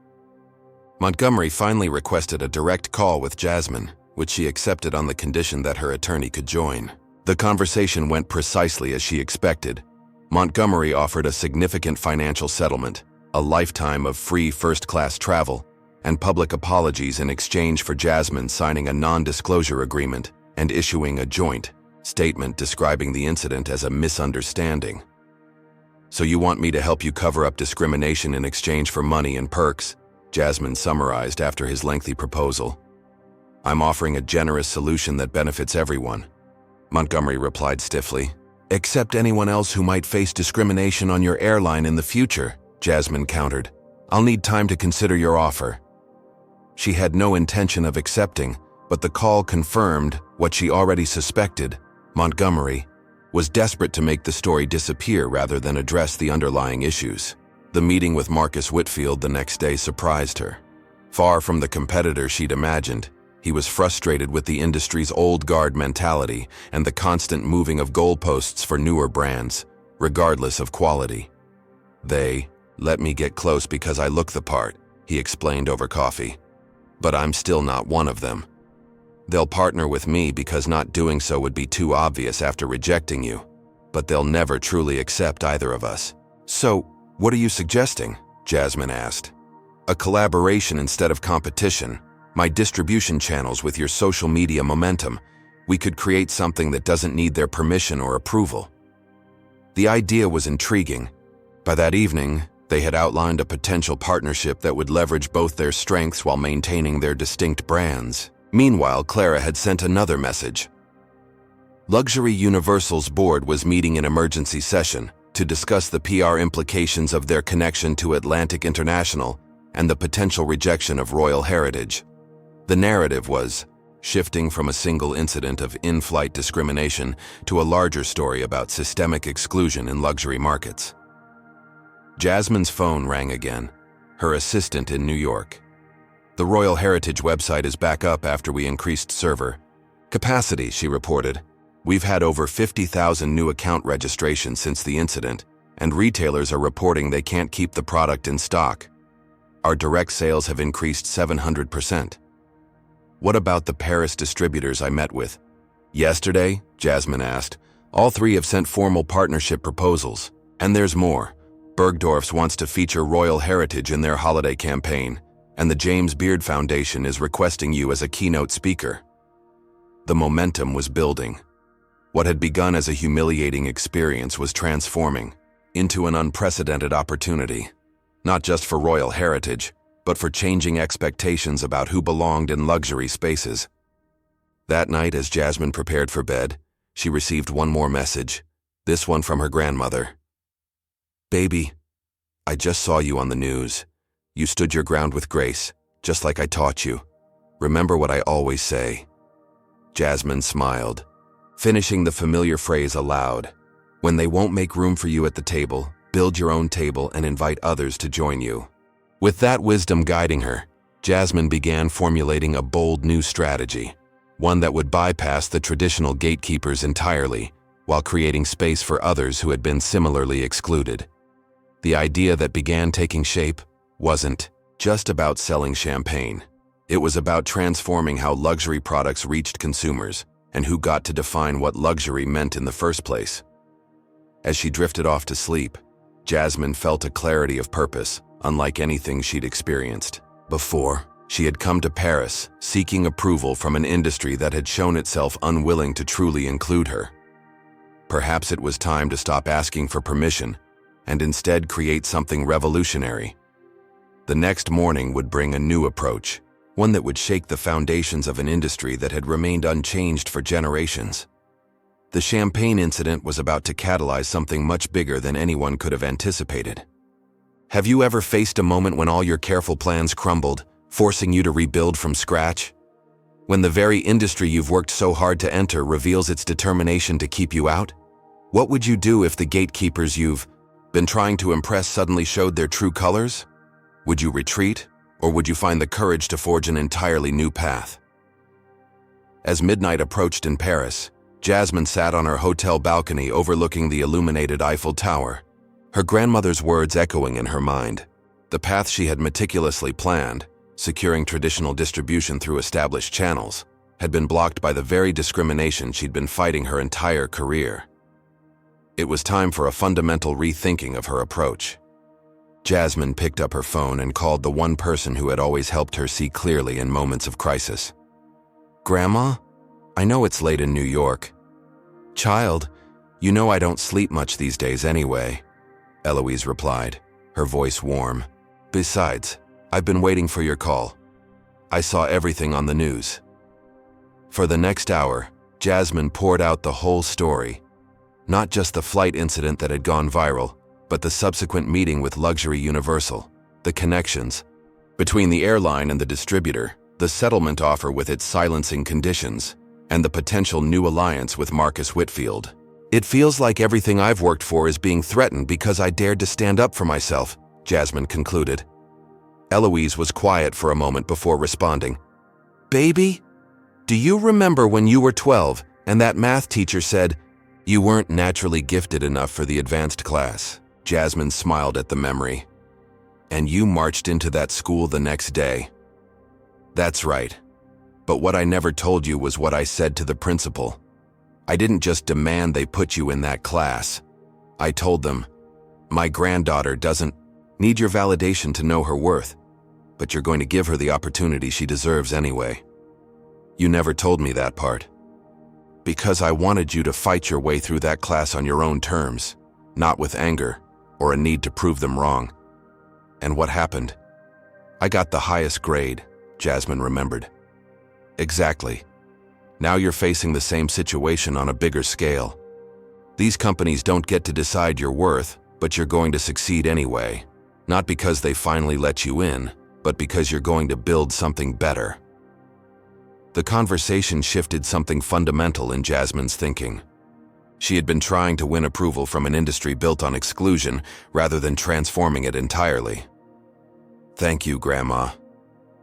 Montgomery finally requested a direct call with Jasmine, which she accepted on the condition that her attorney could join. The conversation went precisely as she expected. Montgomery offered a significant financial settlement, a lifetime of free first-class travel, and public apologies in exchange for Jasmine signing a non-disclosure agreement and issuing a joint statement describing the incident as a misunderstanding. "So you want me to help you cover up discrimination in exchange for money and perks?" Jasmine summarized after his lengthy proposal. "I'm offering a generous solution that benefits everyone," Montgomery replied stiffly. "Except anyone else who might face discrimination on your airline in the future," Jasmine countered. "I'll need time to consider your offer." She had no intention of accepting, but the call confirmed what she already suspected. Montgomery was desperate to make the story disappear rather than address the underlying issues. The meeting with Marcus Whitfield the next day surprised her. Far from the competitor she'd imagined, he was frustrated with the industry's old guard mentality and the constant moving of goalposts for newer brands, regardless of quality. "They let me get close because I look the part," he explained over coffee. "But I'm still not one of them. They'll partner with me because not doing so would be too obvious after rejecting you, but they'll never truly accept either of us." "So, what are you suggesting?" Jasmine asked. "A collaboration instead of competition. My distribution channels with your social media momentum. We could create something that doesn't need their permission or approval." The idea was intriguing. By that evening, they had outlined a potential partnership that would leverage both their strengths while maintaining their distinct brands. Meanwhile, Clara had sent another message. Luxury Universal's board was meeting in emergency session to discuss the PR implications of their connection to Atlantic International and the potential rejection of royal heritage. The narrative was shifting from a single incident of in-flight discrimination to a larger story about systemic exclusion in luxury markets. Jasmine's phone rang again, her assistant in New York. "The Royal Heritage website is back up after we increased server capacity," she reported. "We've had over 50,000 new account registrations since the incident, and retailers are reporting they can't keep the product in stock. Our direct sales have increased 700%. "What about the Paris distributors I met with yesterday?" Jasmine asked. "All 3 have sent formal partnership proposals, and there's more. Bergdorf's wants to feature royal heritage in their holiday campaign, and the James Beard Foundation is requesting you as a keynote speaker." The momentum was building. What had begun as a humiliating experience was transforming into an unprecedented opportunity, not just for royal heritage, but for changing expectations about who belonged in luxury spaces. That night, as Jasmine prepared for bed, she received one more message, this one from her grandmother. "Baby, I just saw you on the news. You stood your ground with grace, just like I taught you. Remember what I always say." Jasmine smiled. finishing the familiar phrase aloud. When they won't make room for you at the table, build your own table and invite others to join you. With that wisdom guiding her, Jasmine began formulating a bold new strategy, one that would bypass the traditional gatekeepers entirely, while creating space for others who had been similarly excluded. The idea that began taking shape wasn't just about selling champagne. It was about transforming how luxury products reached consumers and who got to define what luxury meant in the first place. As she drifted off to sleep, Jasmine felt a clarity of purpose, unlike anything she'd experienced before. She had come to Paris, seeking approval from an industry that had shown itself unwilling to truly include her. Perhaps it was time to stop asking for permission and instead create something revolutionary. The next morning would bring a new approach, one that would shake the foundations of an industry that had remained unchanged for generations. The champagne incident was about to catalyze something much bigger than anyone could have anticipated. Have you ever faced a moment when all your careful plans crumbled, forcing you to rebuild from scratch? When the very industry you've worked so hard to enter reveals its determination to keep you out? What would you do if the gatekeepers you've been trying to impress suddenly showed their true colors? Would you retreat, or would you find the courage to forge an entirely new path? As midnight approached in Paris, Jasmine sat on her hotel balcony overlooking the illuminated Eiffel Tower, her grandmother's words echoing in her mind. The path she had meticulously planned, securing traditional distribution through established channels, had been blocked by the very discrimination she'd been fighting her entire career. It was time for a fundamental rethinking of her approach. Jasmine picked up her phone and called the one person who had always helped her see clearly in moments of crisis. "Grandma? I know it's late in New York." "Child, you know I don't sleep much these days anyway," Eloise replied, her voice warm. "Besides, I've been waiting for your call. I saw everything on the news." For the next hour, Jasmine poured out the whole story. Not just the flight incident that had gone viral, but the subsequent meeting with Luxury Universal, the connections between the airline and the distributor, the settlement offer with its silencing conditions, and the potential new alliance with Marcus Whitfield. "It feels like everything I've worked for is being threatened because I dared to stand up for myself," Jasmine concluded. Eloise was quiet for a moment before responding. "Baby, do you remember when you were 12 and that math teacher said you weren't naturally gifted enough for the advanced class?" Jasmine smiled at the memory. "And you marched into that school the next day." "That's right. But what I never told you was what I said to the principal. I didn't just demand they put you in that class. I told them, my granddaughter doesn't need your validation to know her worth, but you're going to give her the opportunity she deserves anyway. You never told me that part. Because I wanted you to fight your way through that class on your own terms, not with anger or a need to prove them wrong. And what happened? I got the highest grade," Jasmine remembered. "Exactly. Now you're facing the same situation on a bigger scale. These companies don't get to decide your worth, but you're going to succeed anyway. Not because they finally let you in, but because you're going to build something better." The conversation shifted something fundamental in Jasmine's thinking. She had been trying to win approval from an industry built on exclusion rather than transforming it entirely. "Thank you, Grandma.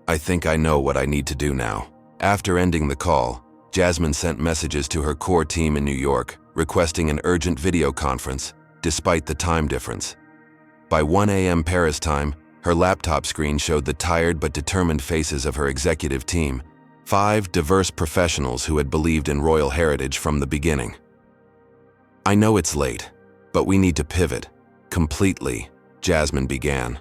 I think I know what I need to do now." After ending the call, Jasmine sent messages to her core team in New York, requesting an urgent video conference, despite the time difference. By 1 a.m. Paris time, her laptop screen showed the tired but determined faces of her executive team, 5 diverse professionals who had believed in royal heritage from the beginning. "I know it's late, but we need to pivot completely," Jasmine began.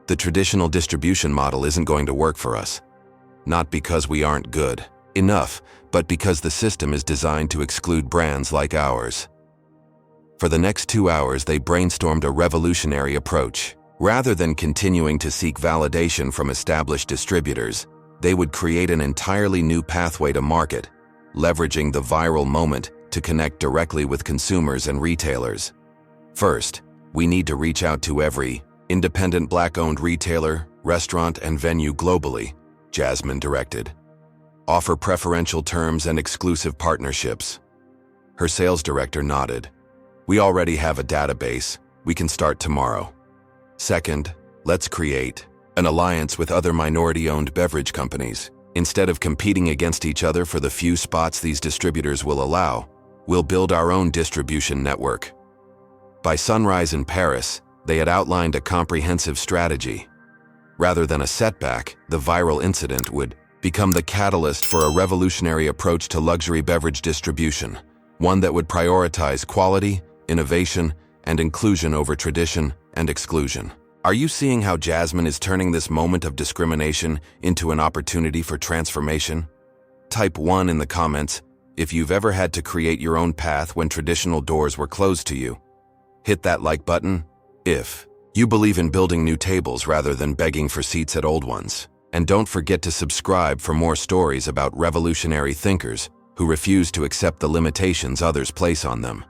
"The traditional distribution model isn't going to work for us. Not because we aren't good enough, but because the system is designed to exclude brands like ours." For the next 2 hours, they brainstormed a revolutionary approach. Rather than continuing to seek validation from established distributors, they would create an entirely new pathway to market, leveraging the viral moment to connect directly with consumers and retailers. "First, we need to reach out to every independent Black-owned retailer, restaurant, and venue globally," Jasmine directed. "Offer preferential terms and exclusive partnerships. Her sales director nodded. We already have a database. We can start tomorrow. Second, let's create an alliance with other minority-owned beverage companies. Instead of competing against each other for the few spots these distributors will allow, we'll build our own distribution network. By sunrise in Paris, they had outlined a comprehensive strategy. Rather than a setback, the viral incident would become the catalyst for a revolutionary approach to luxury beverage distribution, one that would prioritize quality, innovation, and inclusion over tradition and exclusion. Are you seeing how Jasmine is turning this moment of discrimination into an opportunity for transformation? Type 1 in the comments if you've ever had to create your own path when traditional doors were closed to you. Hit that like button if you believe in building new tables rather than begging for seats at old ones. And don't forget to subscribe for more stories about revolutionary thinkers who refuse to accept the limitations others place on them.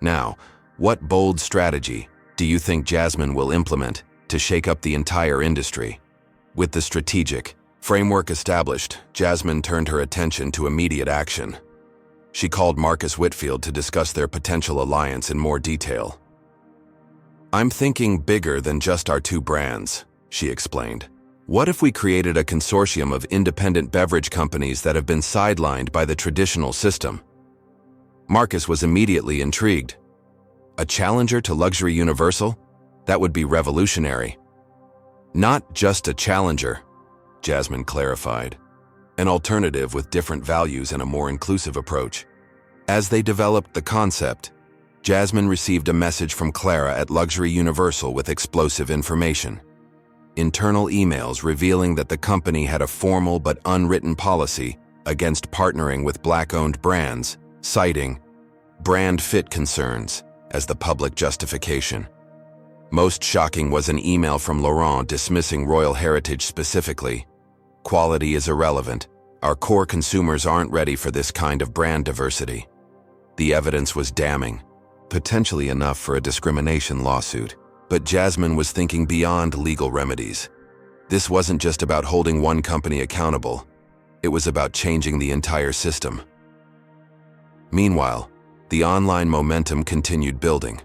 Now, what bold strategy do you think Jasmine will implement to shake up the entire industry? With the strategic framework established, Jasmine turned her attention to immediate action. She called Marcus Whitfield to discuss their potential alliance in more detail. I'm thinking bigger than just our two brands, she explained. What if we created a consortium of independent beverage companies that have been sidelined by the traditional system? Marcus was immediately intrigued. A challenger to Luxury Universal? That would be revolutionary. Not just a challenger, Jasmine clarified. An alternative with different values and a more inclusive approach. As they developed the concept, Jasmine received a message from Clara at Luxury Universal with explosive information. Internal emails revealing that the company had a formal but unwritten policy against partnering with Black-owned brands, citing brand fit concerns as the public justification. Most shocking was an email from Laurent dismissing Royal Heritage specifically. Quality is irrelevant. Our core consumers aren't ready for this kind of brand diversity. The evidence was damning, potentially enough for a discrimination lawsuit. But Jasmine was thinking beyond legal remedies. This wasn't just about holding one company accountable. It was about changing the entire system. Meanwhile, the online momentum continued building.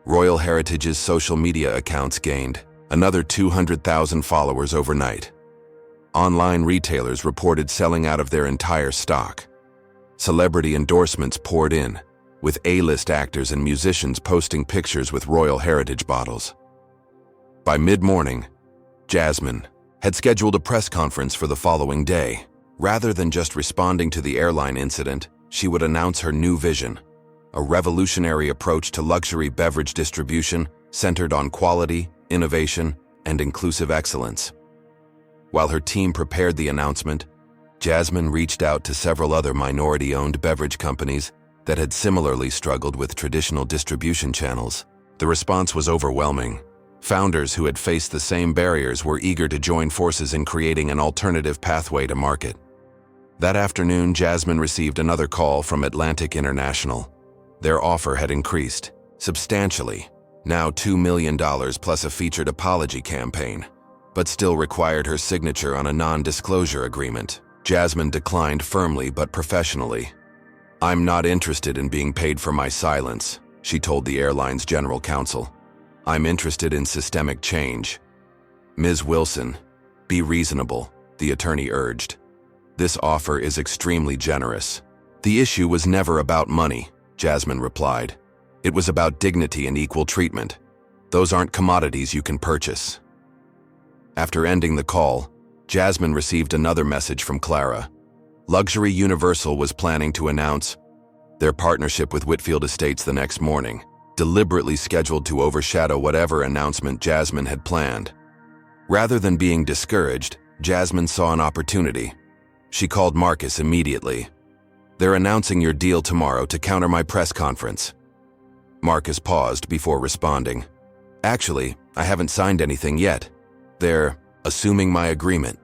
Royal Heritage's social media accounts gained another 200,000 followers overnight. Online retailers reported selling out of their entire stock. Celebrity endorsements poured in, with A-list actors and musicians posting pictures with Royal Heritage bottles. By mid-morning, Jasmine had scheduled a press conference for the following day. Rather than just responding to the airline incident, she would announce her new vision, a revolutionary approach to luxury beverage distribution centered on quality, innovation, and inclusive excellence. While her team prepared the announcement, Jasmine reached out to several other minority-owned beverage companies that had similarly struggled with traditional distribution channels. The response was overwhelming. Founders who had faced the same barriers were eager to join forces in creating an alternative pathway to market. That afternoon, Jasmine received another call from Atlantic International. Their offer had increased substantially, now $2 million plus a featured apology campaign, but still required her signature on a non-disclosure agreement. Jasmine declined firmly but professionally. I'm not interested in being paid for my silence, she told the airline's general counsel. I'm interested in systemic change. Ms. Wilson, be reasonable, the attorney urged. This offer is extremely generous. The issue was never about money, Jasmine replied. It was about dignity and equal treatment. Those aren't commodities you can purchase. After ending the call, Jasmine received another message from Clara. Luxury Universal was planning to announce their partnership with Whitfield Estates the next morning, deliberately scheduled to overshadow whatever announcement Jasmine had planned. Rather than being discouraged, Jasmine saw an opportunity. She called Marcus immediately. They're announcing your deal tomorrow to counter my press conference. Marcus paused before responding. Actually, I haven't signed anything yet. They're assuming my agreement.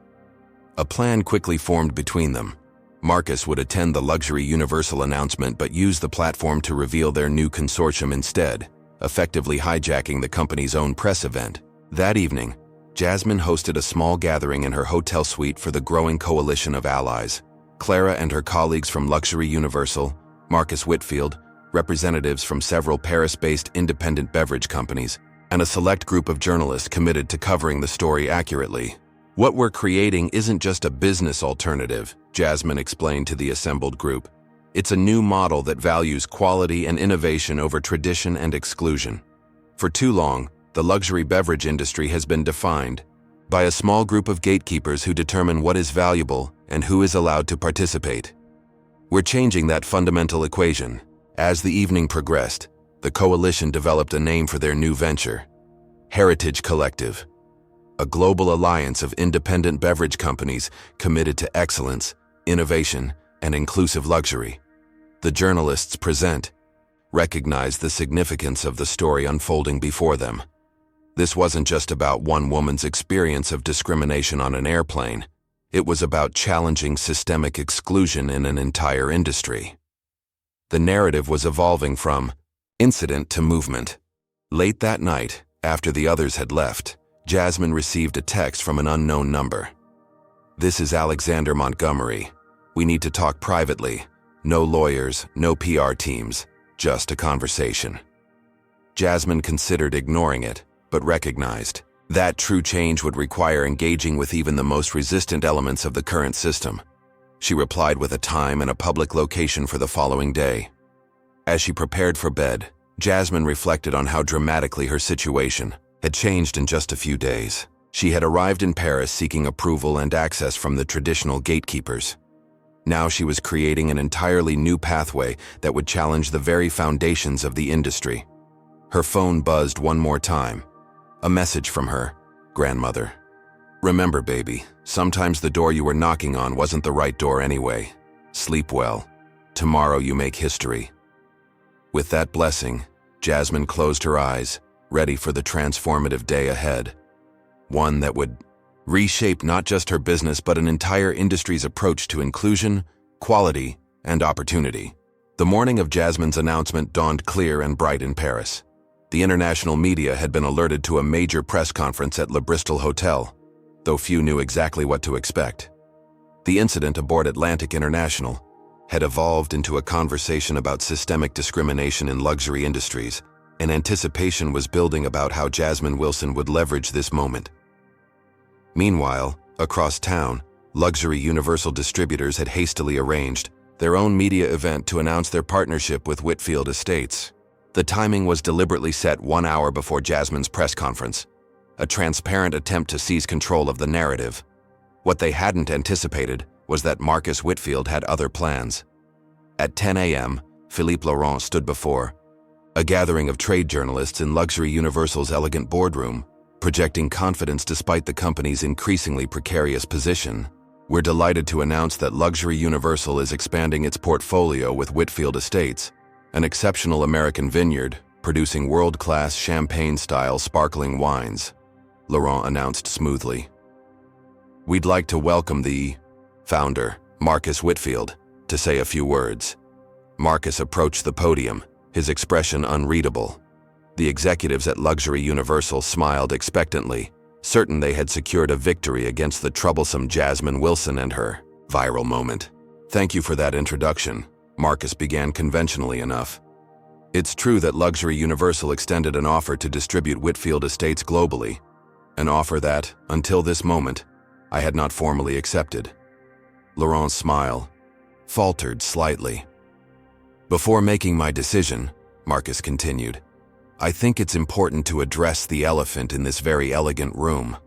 A plan quickly formed between them. Marcus would attend the Luxury Universal announcement but use the platform to reveal their new consortium instead, effectively hijacking the company's own press event. That evening, Jasmine hosted a small gathering in her hotel suite for the growing coalition of allies. Clara and her colleagues from Luxury Universal, Marcus Whitfield, representatives from several Paris-based independent beverage companies, and a select group of journalists committed to covering the story accurately. What we're creating isn't just a business alternative, Jasmine explained to the assembled group. It's a new model that values quality and innovation over tradition and exclusion. For too long, the luxury beverage industry has been defined by a small group of gatekeepers who determine what is valuable and who is allowed to participate. We're changing that fundamental equation. As the evening progressed, the coalition developed a name for their new venture: Heritage Collective, a global alliance of independent beverage companies committed to excellence, innovation, and inclusive luxury. The journalists present recognized the significance of the story unfolding before them. This wasn't just about one woman's experience of discrimination on an airplane. It was about challenging systemic exclusion in an entire industry. The narrative was evolving from incident to movement. Late that night, after the others had left, Jasmine received a text from an unknown number. "This is Alexander Montgomery. We need to talk privately. No lawyers, no PR teams, just a conversation." Jasmine considered ignoring it, but recognized that true change would require engaging with even the most resistant elements of the current system. She replied with a time and a public location for the following day. As she prepared for bed, Jasmine reflected on how dramatically her situation had changed in just a few days. She had arrived in Paris seeking approval and access from the traditional gatekeepers. Now she was creating an entirely new pathway that would challenge the very foundations of the industry. Her phone buzzed one more time. A message from her grandmother. "Remember, baby, sometimes the door you were knocking on wasn't the right door anyway. Sleep well. Tomorrow you make history." With that blessing, Jasmine closed her eyes, ready for the transformative day ahead. One that would reshape not just her business but an entire industry's approach to inclusion, quality, and opportunity. The morning of Jasmine's announcement dawned clear and bright in Paris. The international media had been alerted to a major press conference at Le Bristol Hotel, though few knew exactly what to expect. The incident aboard Atlantic International had evolved into a conversation about systemic discrimination in luxury industries, and anticipation was building about how Jasmine Wilson would leverage this moment. Meanwhile, across town, luxury Universal distributors had hastily arranged their own media event to announce their partnership with Whitfield Estates. The timing was deliberately set 1 hour before Jasmine's press conference, a transparent attempt to seize control of the narrative. What they hadn't anticipated was that Marcus Whitfield had other plans. At 10 a.m., Philippe Laurent stood before a gathering of trade journalists in Luxury Universal's elegant boardroom, projecting confidence despite the company's increasingly precarious position. "We're delighted to announce that Luxury Universal is expanding its portfolio with Whitfield Estates, an exceptional American vineyard producing world-class champagne-style sparkling wines," Laurent announced smoothly. "We'd like to welcome the founder, Marcus Whitfield, to say a few words." Marcus approached the podium, his expression unreadable. The executives at Luxury Universal smiled expectantly, certain they had secured a victory against the troublesome Jasmine Wilson and her viral moment. "Thank you for that introduction," Marcus began conventionally enough. "It's true that Luxury Universal extended an offer to distribute Whitfield Estates globally, an offer that, until this moment, I had not formally accepted." Laurent's smile faltered slightly. "Before making my decision," Marcus continued, "I think it's important to address the elephant in this very elegant room.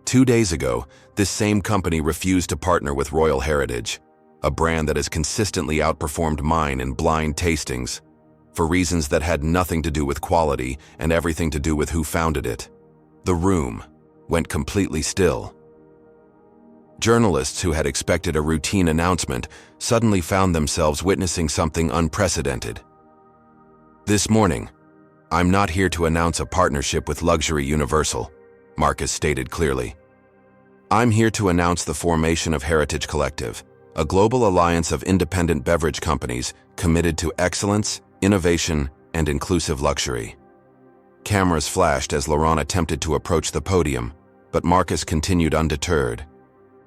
2 days ago, this same company refused to partner with Royal Heritage, a brand that has consistently outperformed mine in blind tastings, for reasons that had nothing to do with quality and everything to do with who founded it." The room went completely still. Journalists who had expected a routine announcement suddenly found themselves witnessing something unprecedented. "This morning, I'm not here to announce a partnership with Luxury Universal," Marcus stated clearly. "I'm here to announce the formation of Heritage Collective, a global alliance of independent beverage companies committed to excellence, innovation, and inclusive luxury." Cameras flashed as Laurent attempted to approach the podium, but Marcus continued undeterred.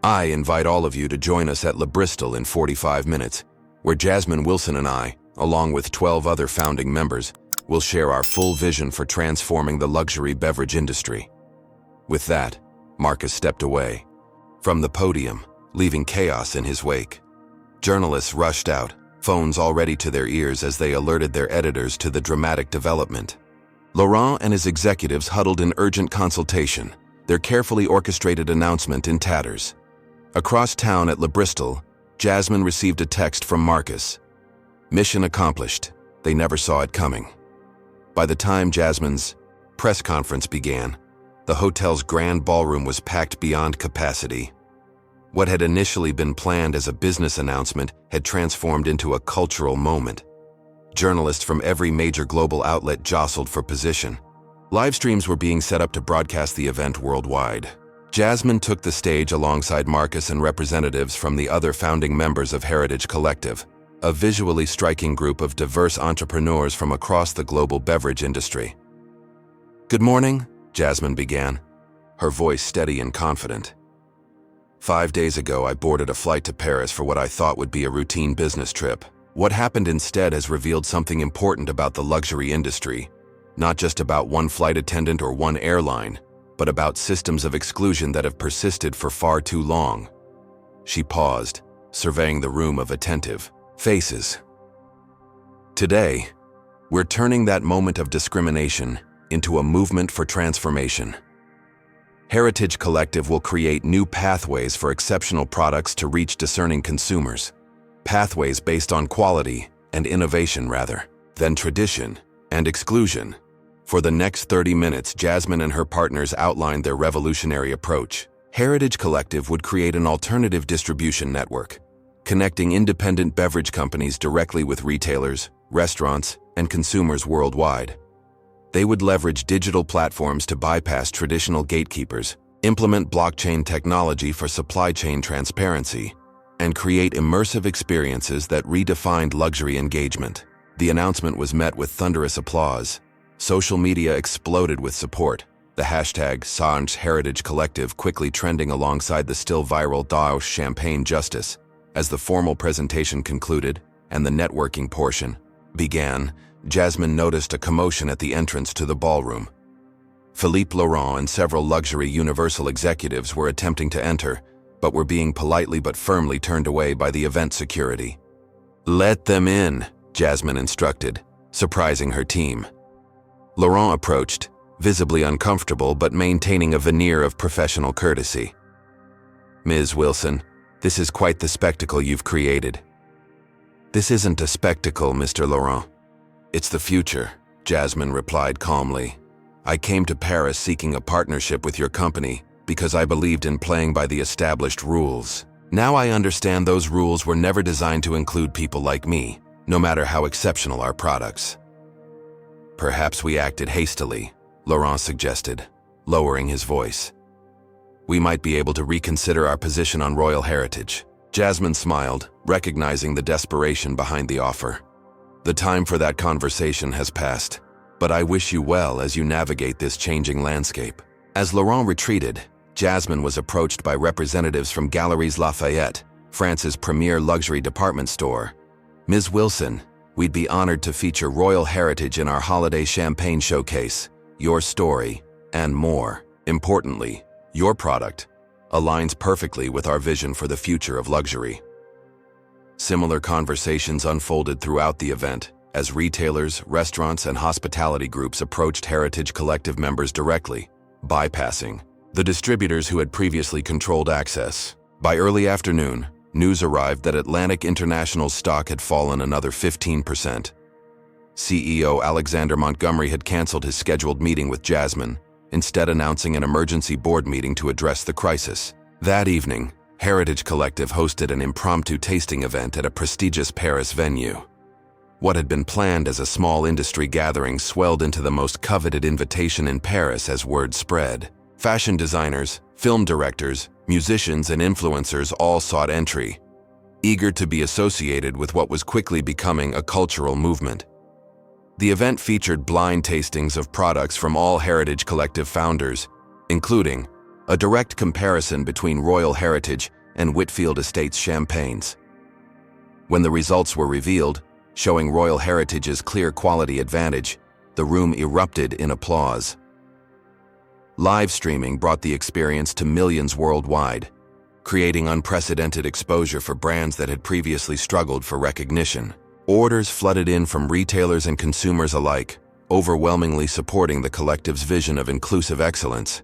"I invite all of you to join us at Le Bristol in 45 minutes. where Jasmine Wilson and I, along with 12 other founding members, will share our full vision for transforming the luxury beverage industry. With that, Marcus stepped away from the podium, leaving chaos in his wake. Journalists rushed out, phones already to their ears as they alerted their editors to the dramatic development. Laurent and his executives huddled in urgent consultation, their carefully orchestrated announcement in tatters. Across town at Le Bristol, Jasmine received a text from Marcus. Mission accomplished. They never saw it coming. By the time Jasmine's press conference began, the hotel's grand ballroom was packed beyond capacity. What had initially been planned as a business announcement had transformed into a cultural moment. Journalists from every major global outlet jostled for position. Live streams were being set up to broadcast the event worldwide. Jasmine took the stage alongside Marcus and representatives from the other founding members of Heritage Collective, a visually striking group of diverse entrepreneurs from across the global beverage industry. "Good morning," Jasmine began, her voice steady and confident. 5 days ago, I boarded a flight to Paris for what I thought would be a routine business trip. What happened instead has revealed something important about the luxury industry, not just about one flight attendant or one airline, but about systems of exclusion that have persisted for far too long. She paused, surveying the room of attentive faces. Today, we're turning that moment of discrimination into a movement for transformation. Heritage Collective will create new pathways for exceptional products to reach discerning consumers. Pathways based on quality and innovation rather than tradition and exclusion. For the next 30 minutes, Jasmine and her partners outlined their revolutionary approach. Heritage Collective would create an alternative distribution network, connecting independent beverage companies directly with retailers, restaurants, and consumers worldwide. They would leverage digital platforms to bypass traditional gatekeepers, implement blockchain technology for supply chain transparency, and create immersive experiences that redefined luxury engagement. The announcement was met with thunderous applause. Social media exploded with support, the hashtag #SangeHeritageCollective quickly trending alongside the still viral Daosh Champagne Justice. As the formal presentation concluded and the networking portion began, Jasmine noticed a commotion at the entrance to the ballroom. Philippe Laurent and several luxury Universal executives were attempting to enter, but were being politely but firmly turned away by the event security. "Let them in," Jasmine instructed, surprising her team. Laurent approached, visibly uncomfortable but maintaining a veneer of professional courtesy. "Ms. Wilson, this is quite the spectacle you've created." "This isn't a spectacle, Mr. Laurent. It's the future," Jasmine replied calmly. "I came to Paris seeking a partnership with your company because I believed in playing by the established rules. Now I understand those rules were never designed to include people like me, no matter how exceptional our products." "Perhaps we acted hastily," Laurent suggested, lowering his voice. "We might be able to reconsider our position on royal heritage." Jasmine smiled, recognizing the desperation behind the offer. "The time for that conversation has passed, but I wish you well as you navigate this changing landscape." As Laurent retreated, Jasmine was approached by representatives from Galeries Lafayette, France's premier luxury department store. "Ms. Wilson, we'd be honored to feature royal heritage in our holiday champagne showcase. Your story, and more importantly, your product, aligns perfectly with our vision for the future of luxury." Similar conversations unfolded throughout the event as retailers, restaurants, and hospitality groups approached Heritage Collective members directly, bypassing the distributors who had previously controlled access. By early afternoon, news arrived that Atlantic International's stock had fallen another 15%. CEO Alexander Montgomery had canceled his scheduled meeting with Jasmine, instead announcing an emergency board meeting to address the crisis. That evening, Heritage Collective hosted an impromptu tasting event at a prestigious Paris venue. What had been planned as a small industry gathering swelled into the most coveted invitation in Paris as word spread. Fashion designers, film directors, musicians, and influencers all sought entry, eager to be associated with what was quickly becoming a cultural movement. The event featured blind tastings of products from all Heritage Collective founders, including a direct comparison between Royal Heritage and Whitfield Estates champagnes. When the results were revealed, showing Royal Heritage's clear quality advantage, the room erupted in applause. Live streaming brought the experience to millions worldwide, creating unprecedented exposure for brands that had previously struggled for recognition. Orders flooded in from retailers and consumers alike, overwhelmingly supporting the collective's vision of inclusive excellence.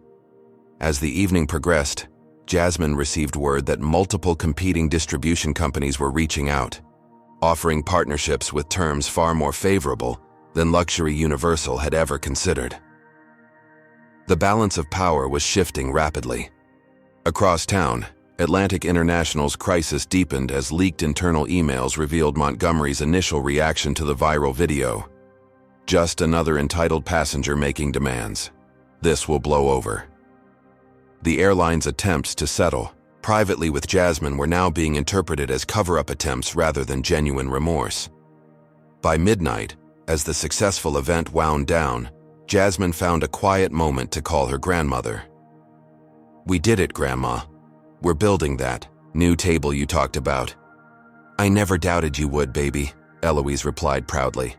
As the evening progressed, Jasmine received word that multiple competing distribution companies were reaching out, offering partnerships with terms far more favorable than Luxury Universal had ever considered. The balance of power was shifting rapidly. Across town, Atlantic International's crisis deepened as leaked internal emails revealed Montgomery's initial reaction to the viral video. Just another entitled passenger making demands. This will blow over. The airline's attempts to settle privately with Jasmine were now being interpreted as cover-up attempts rather than genuine remorse. By midnight, as the successful event wound down, Jasmine found a quiet moment to call her grandmother. "We did it, Grandma. We're building that new table you talked about." "I never doubted you would, baby," Eloise replied proudly.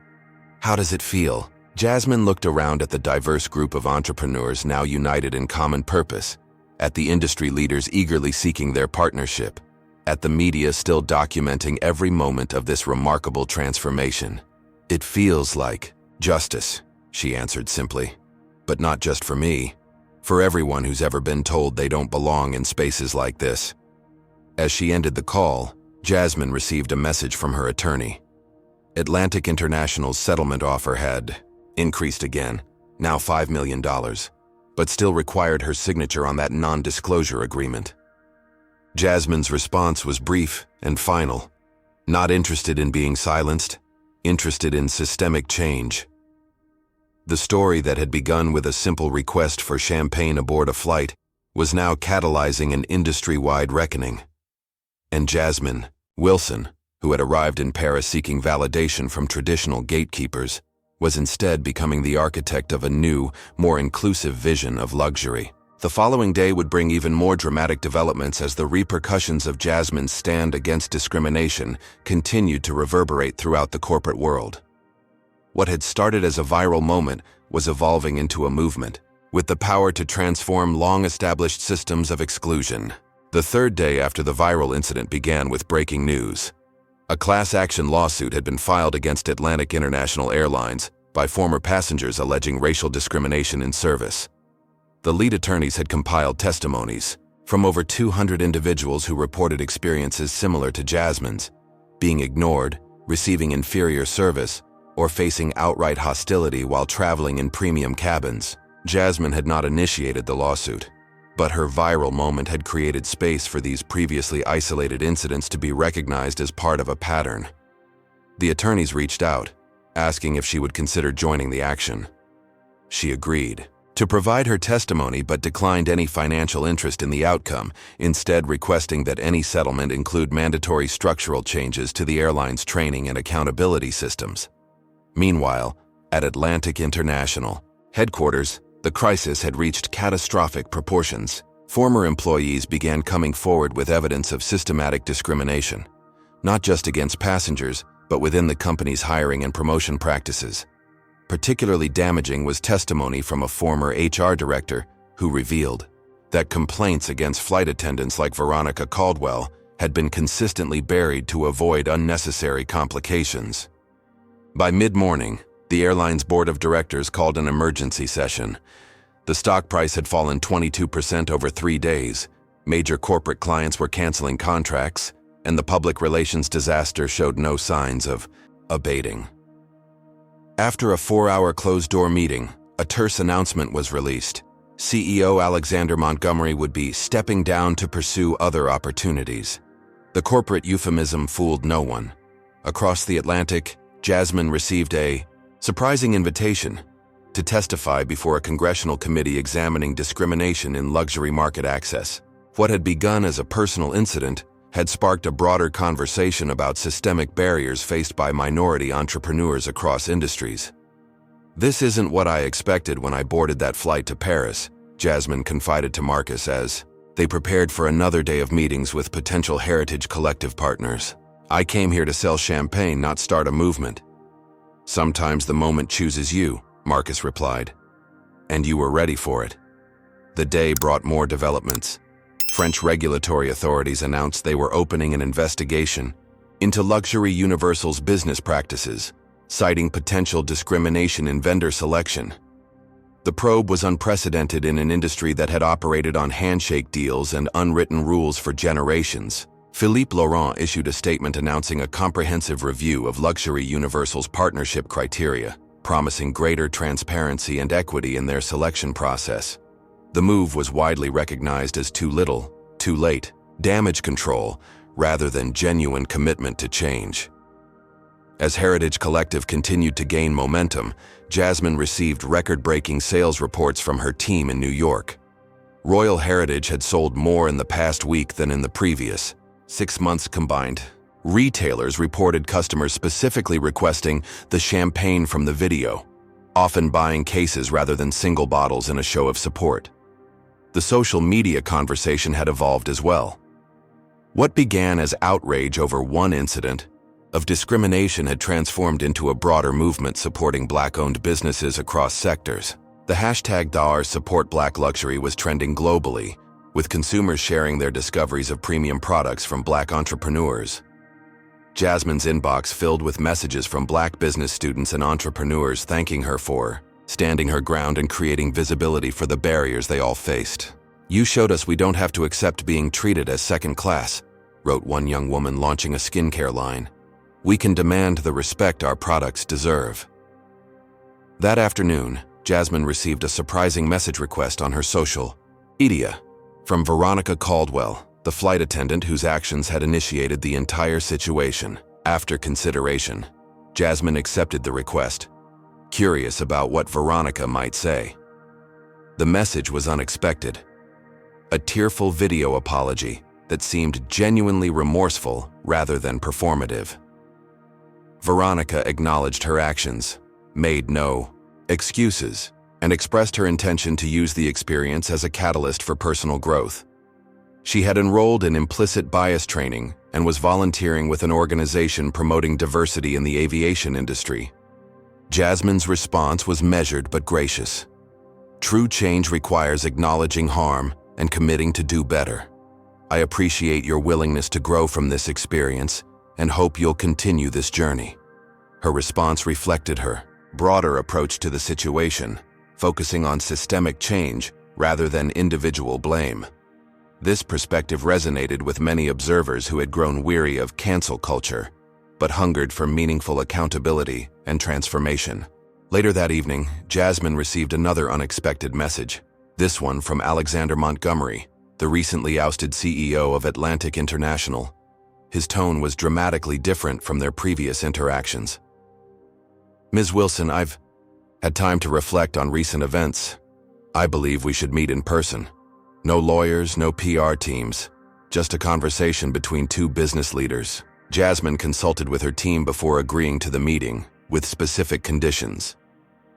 "How does it feel?" Jasmine looked around at the diverse group of entrepreneurs now united in common purpose, at the industry leaders eagerly seeking their partnership, at the media still documenting every moment of this remarkable transformation. "It feels like justice," she answered simply. "But not just for me. For everyone who's ever been told they don't belong in spaces like this." As she ended the call, Jasmine received a message from her attorney. Atlantic International's settlement offer had increased again, now $5 million, but still required her signature on that non-disclosure agreement. Jasmine's response was brief and final. Not interested in being silenced, interested in systemic change. The story that had begun with a simple request for champagne aboard a flight was now catalyzing an industry-wide reckoning. And Jasmine Wilson, who had arrived in Paris seeking validation from traditional gatekeepers, was instead becoming the architect of a new, more inclusive vision of luxury. The following day would bring even more dramatic developments as the repercussions of Jasmine's stand against discrimination continued to reverberate throughout the corporate world. What had started as a viral moment was evolving into a movement, with the power to transform long-established systems of exclusion. The third day after the viral incident began with breaking news. A class action lawsuit had been filed against Atlantic International Airlines by former passengers alleging racial discrimination in service. The lead attorneys had compiled testimonies from over 200 individuals who reported experiences similar to Jasmine's, being ignored, receiving inferior service, or facing outright hostility while traveling in premium cabins. Jasmine had not initiated the lawsuit, but her viral moment had created space for these previously isolated incidents to be recognized as part of a pattern. The attorneys reached out, asking if she would consider joining the action. She agreed to provide her testimony but declined any financial interest in the outcome, instead requesting that any settlement include mandatory structural changes to the airline's training and accountability systems. Meanwhile, at Atlantic International headquarters, the crisis had reached catastrophic proportions. Former employees began coming forward with evidence of systematic discrimination, not just against passengers, but within the company's hiring and promotion practices. Particularly damaging was testimony from a former HR director who revealed that complaints against flight attendants like Veronica Caldwell had been consistently buried to avoid unnecessary complications. By mid-morning, the airline's board of directors called an emergency session. The stock price had fallen 22% over 3 days, major corporate clients were canceling contracts, and the public relations disaster showed no signs of abating. After a 4-hour closed-door meeting, a terse announcement was released. CEO Alexander Montgomery would be stepping down to pursue other opportunities. The corporate euphemism fooled no one. Across the Atlantic, Jasmine received a surprising invitation to testify before a congressional committee examining discrimination in luxury market access. What had begun as a personal incident had sparked a broader conversation about systemic barriers faced by minority entrepreneurs across industries. "This isn't what I expected when I boarded that flight to Paris," Jasmine confided to Marcus as they prepared for another day of meetings with potential Heritage Collective partners. I came here to sell champagne, not start a movement. Sometimes the moment chooses you, Marcus replied. And you were ready for it. The day brought more developments. French regulatory authorities announced they were opening an investigation into Luxury Universal's business practices, citing potential discrimination in vendor selection. The probe was unprecedented in an industry that had operated on handshake deals and unwritten rules for generations. Philippe Laurent issued a statement announcing a comprehensive review of Luxury Universal's partnership criteria, promising greater transparency and equity in their selection process. The move was widely recognized as too little, too late, damage control, rather than genuine commitment to change. As Heritage Collective continued to gain momentum, Jasmine received record-breaking sales reports from her team in New York. Royal Heritage had sold more in the past week than in the previous 6 months combined. Retailers reported customers specifically requesting the champagne from the video, often buying cases rather than single bottles in a show of support. The social media conversation had evolved as well. What began as outrage over one incident of discrimination had transformed into a broader movement supporting Black-owned businesses across sectors. The hashtag #SupportBlackLuxury was trending globally, with consumers sharing their discoveries of premium products from Black entrepreneurs. Jasmine's inbox filled with messages from Black business students and entrepreneurs thanking her for standing her ground and creating visibility for the barriers they all faced. "You showed us we don't have to accept being treated as second class," wrote one young woman launching a skincare line. "We can demand the respect our products deserve." That afternoon, Jasmine received a surprising message request on her social media from Veronica Caldwell, the flight attendant whose actions had initiated the entire situation. After consideration, Jasmine accepted the request, curious about what Veronica might say. The message was unexpected. A tearful video apology that seemed genuinely remorseful rather than performative. Veronica acknowledged her actions, made no excuses, and expressed her intention to use the experience as a catalyst for personal growth. She had enrolled in implicit bias training and was volunteering with an organization promoting diversity in the aviation industry. Jasmine's response was measured but gracious. True change requires acknowledging harm and committing to do better. I appreciate your willingness to grow from this experience and hope you'll continue this journey. Her response reflected her broader approach to the situation, focusing on systemic change rather than individual blame. This perspective resonated with many observers who had grown weary of cancel culture, but hungered for meaningful accountability and transformation. Later that evening, Jasmine received another unexpected message, this one from Alexander Montgomery, the recently ousted CEO of Atlantic International. His tone was dramatically different from their previous interactions. "Ms. Wilson, I've had time to reflect on recent events. I believe we should meet in person. No lawyers, no PR teams, just a conversation between two business leaders." Jasmine consulted with her team before agreeing to the meeting, with specific conditions.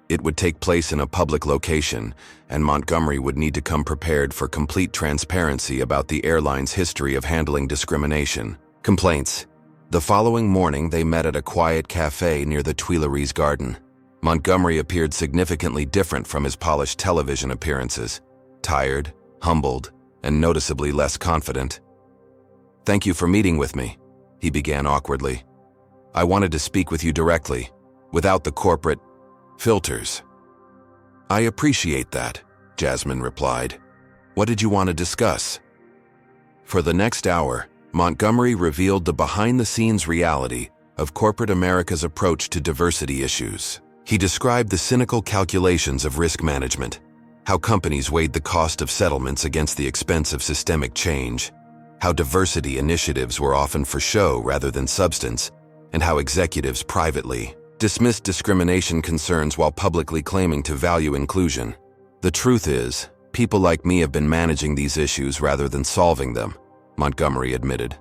It would take place in a public location, and Montgomery would need to come prepared for complete transparency about the airline's history of handling discrimination complaints. The following morning, they met at a quiet cafe near the Tuileries Garden. Montgomery appeared significantly different from his polished television appearances, tired, humbled, and noticeably less confident. "Thank you for meeting with me," he began awkwardly. "I wanted to speak with you directly, without the corporate filters." "I appreciate that," Jasmine replied. "What did you want to discuss?" For the next hour, Montgomery revealed the behind-the-scenes reality of corporate America's approach to diversity issues. He described the cynical calculations of risk management, how companies weighed the cost of settlements against the expense of systemic change, how diversity initiatives were often for show rather than substance, and how executives privately dismissed discrimination concerns while publicly claiming to value inclusion. "The truth is, people like me have been managing these issues rather than solving them," Montgomery admitted.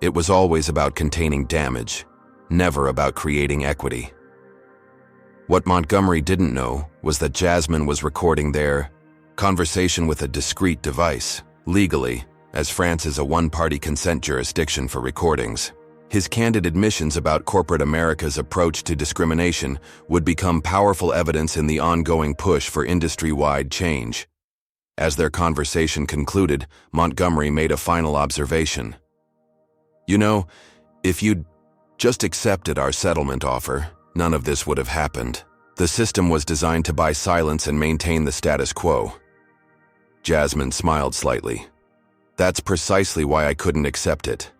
"It was always about containing damage, never about creating equity." What Montgomery didn't know was that Jasmine was recording their conversation with a discreet device, legally, as France is a one-party consent jurisdiction for recordings. His candid admissions about corporate America's approach to discrimination would become powerful evidence in the ongoing push for industry-wide change. As their conversation concluded, Montgomery made a final observation. "You know, if you'd just accepted our settlement offer, none of this would have happened. The system was designed to buy silence and maintain the status quo." Jasmine smiled slightly. "That's precisely why I couldn't accept it.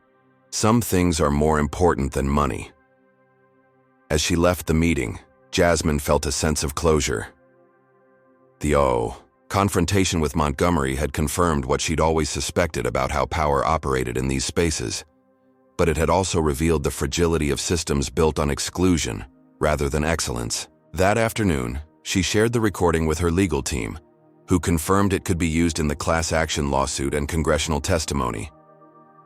Some things are more important than money." As she left the meeting, Jasmine felt a sense of closure. The confrontation with Montgomery had confirmed what she'd always suspected about how power operated in these spaces, but it had also revealed the fragility of systems built on exclusion rather than excellence. That afternoon, she shared the recording with her legal team, who confirmed it could be used in the class action lawsuit and congressional testimony.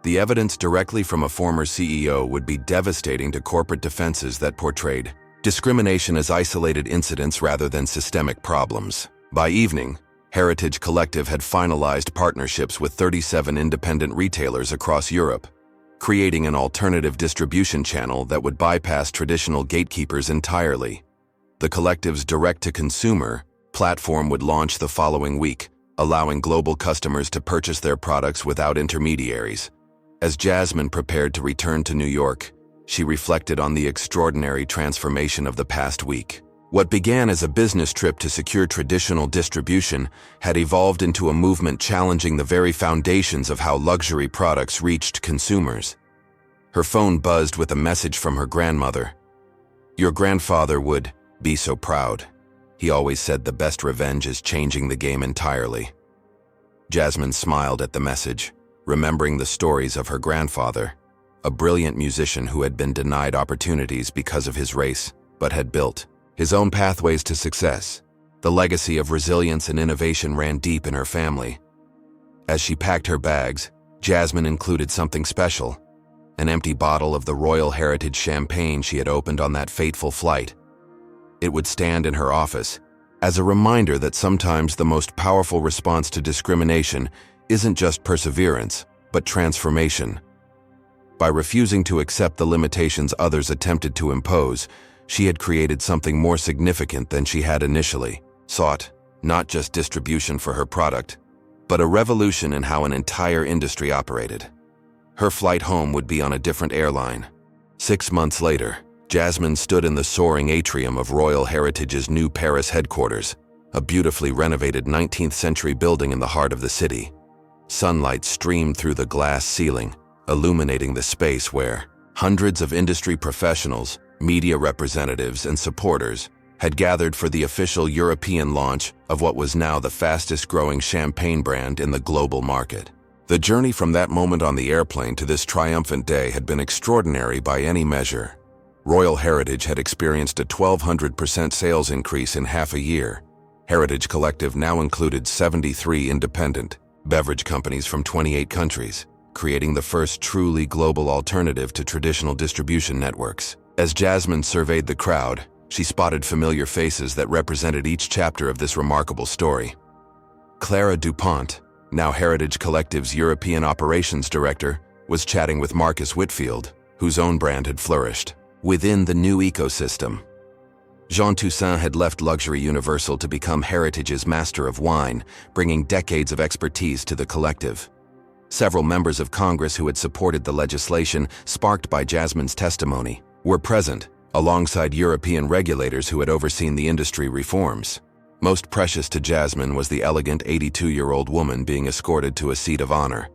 The evidence directly from a former CEO would be devastating to corporate defenses that portrayed discrimination as isolated incidents rather than systemic problems. By evening, Heritage Collective had finalized partnerships with 37 independent retailers across Europe, creating an alternative distribution channel that would bypass traditional gatekeepers entirely. The collective's direct-to-consumer platform would launch the following week, allowing global customers to purchase their products without intermediaries. As Jasmine prepared to return to New York, she reflected on the extraordinary transformation of the past week. What began as a business trip to secure traditional distribution had evolved into a movement challenging the very foundations of how luxury products reached consumers. Her phone buzzed with a message from her grandmother. "Your grandfather would be so proud. He always said the best revenge is changing the game entirely." Jasmine smiled at the message, remembering the stories of her grandfather, a brilliant musician who had been denied opportunities because of his race, but had built his own pathways to success. The legacy of resilience and innovation ran deep in her family. As she packed her bags, Jasmine included something special, an empty bottle of the Royal Heritage champagne she had opened on that fateful flight. It would stand in her office as a reminder that sometimes the most powerful response to discrimination isn't just perseverance, but transformation. By refusing to accept the limitations others attempted to impose, she had created something more significant than she had initially sought, not just distribution for her product, but a revolution in how an entire industry operated. Her flight home would be on a different airline. 6 months later, Jasmine stood in the soaring atrium of Royal Heritage's new Paris headquarters, a beautifully renovated 19th century building in the heart of the city. Sunlight streamed through the glass ceiling, illuminating the space where hundreds of industry professionals, media representatives, and supporters had gathered for the official European launch of what was now the fastest-growing champagne brand in the global market. The journey from that moment on the airplane to this triumphant day had been extraordinary by any measure. Royal Heritage had experienced a 1,200% sales increase in half a year. Heritage Collective now included 73 independent beverage companies from 28 countries, creating the first truly global alternative to traditional distribution networks. As Jasmine surveyed the crowd, she spotted familiar faces that represented each chapter of this remarkable story. Clara DuPont, now Heritage Collective's European Operations Director, was chatting with Marcus Whitfield, whose own brand had flourished within the new ecosystem. Jean Toussaint had left Luxury Universal to become Heritage's Master of Wine, bringing decades of expertise to the collective. Several members of Congress who had supported the legislation sparked by Jasmine's testimony were present, alongside European regulators who had overseen the industry reforms. Most precious to Jasmine was the elegant 82-year-old woman being escorted to a seat of honor,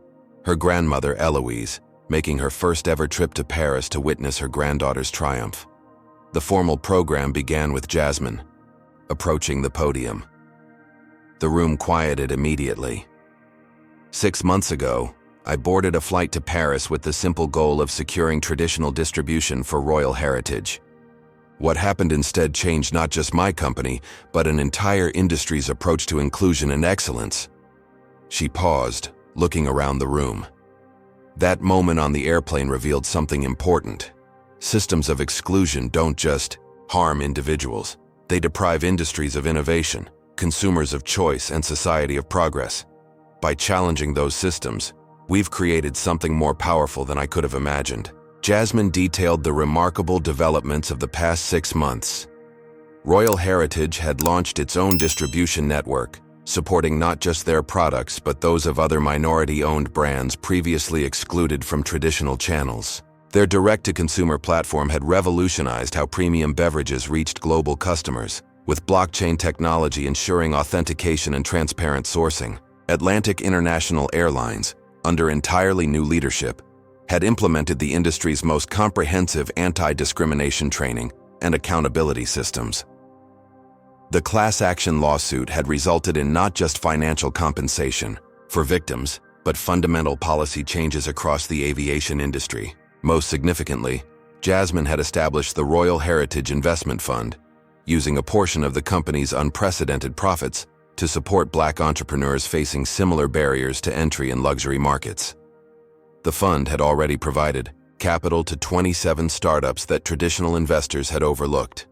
her grandmother Eloise, making her first-ever trip to Paris to witness her granddaughter's triumph. The formal program began with Jasmine approaching the podium. The room quieted immediately. 6 months ago, I boarded a flight to Paris with the simple goal of securing traditional distribution for Royal Heritage. What happened instead changed not just my company, but an entire industry's approach to inclusion and excellence. She paused, looking around the room. That moment on the airplane revealed something important. Systems of exclusion don't just harm individuals. They deprive industries of innovation, consumers of choice, and society of progress. By challenging those systems, we've created something more powerful than I could have imagined. Jasmine detailed the remarkable developments of the past 6 months. Royal Heritage had launched its own distribution network, supporting not just their products but those of other minority-owned brands previously excluded from traditional channels. Their direct-to-consumer platform had revolutionized how premium beverages reached global customers, with blockchain technology ensuring authentication and transparent sourcing. Atlantic International Airlines, under entirely new leadership, had implemented the industry's most comprehensive anti-discrimination training and accountability systems. The class action lawsuit had resulted in not just financial compensation for victims, but fundamental policy changes across the aviation industry. Most significantly, Jasmine had established the Royal Heritage Investment Fund, using a portion of the company's unprecedented profits to support Black entrepreneurs facing similar barriers to entry in luxury markets. The fund had already provided capital to 27 startups that traditional investors had overlooked.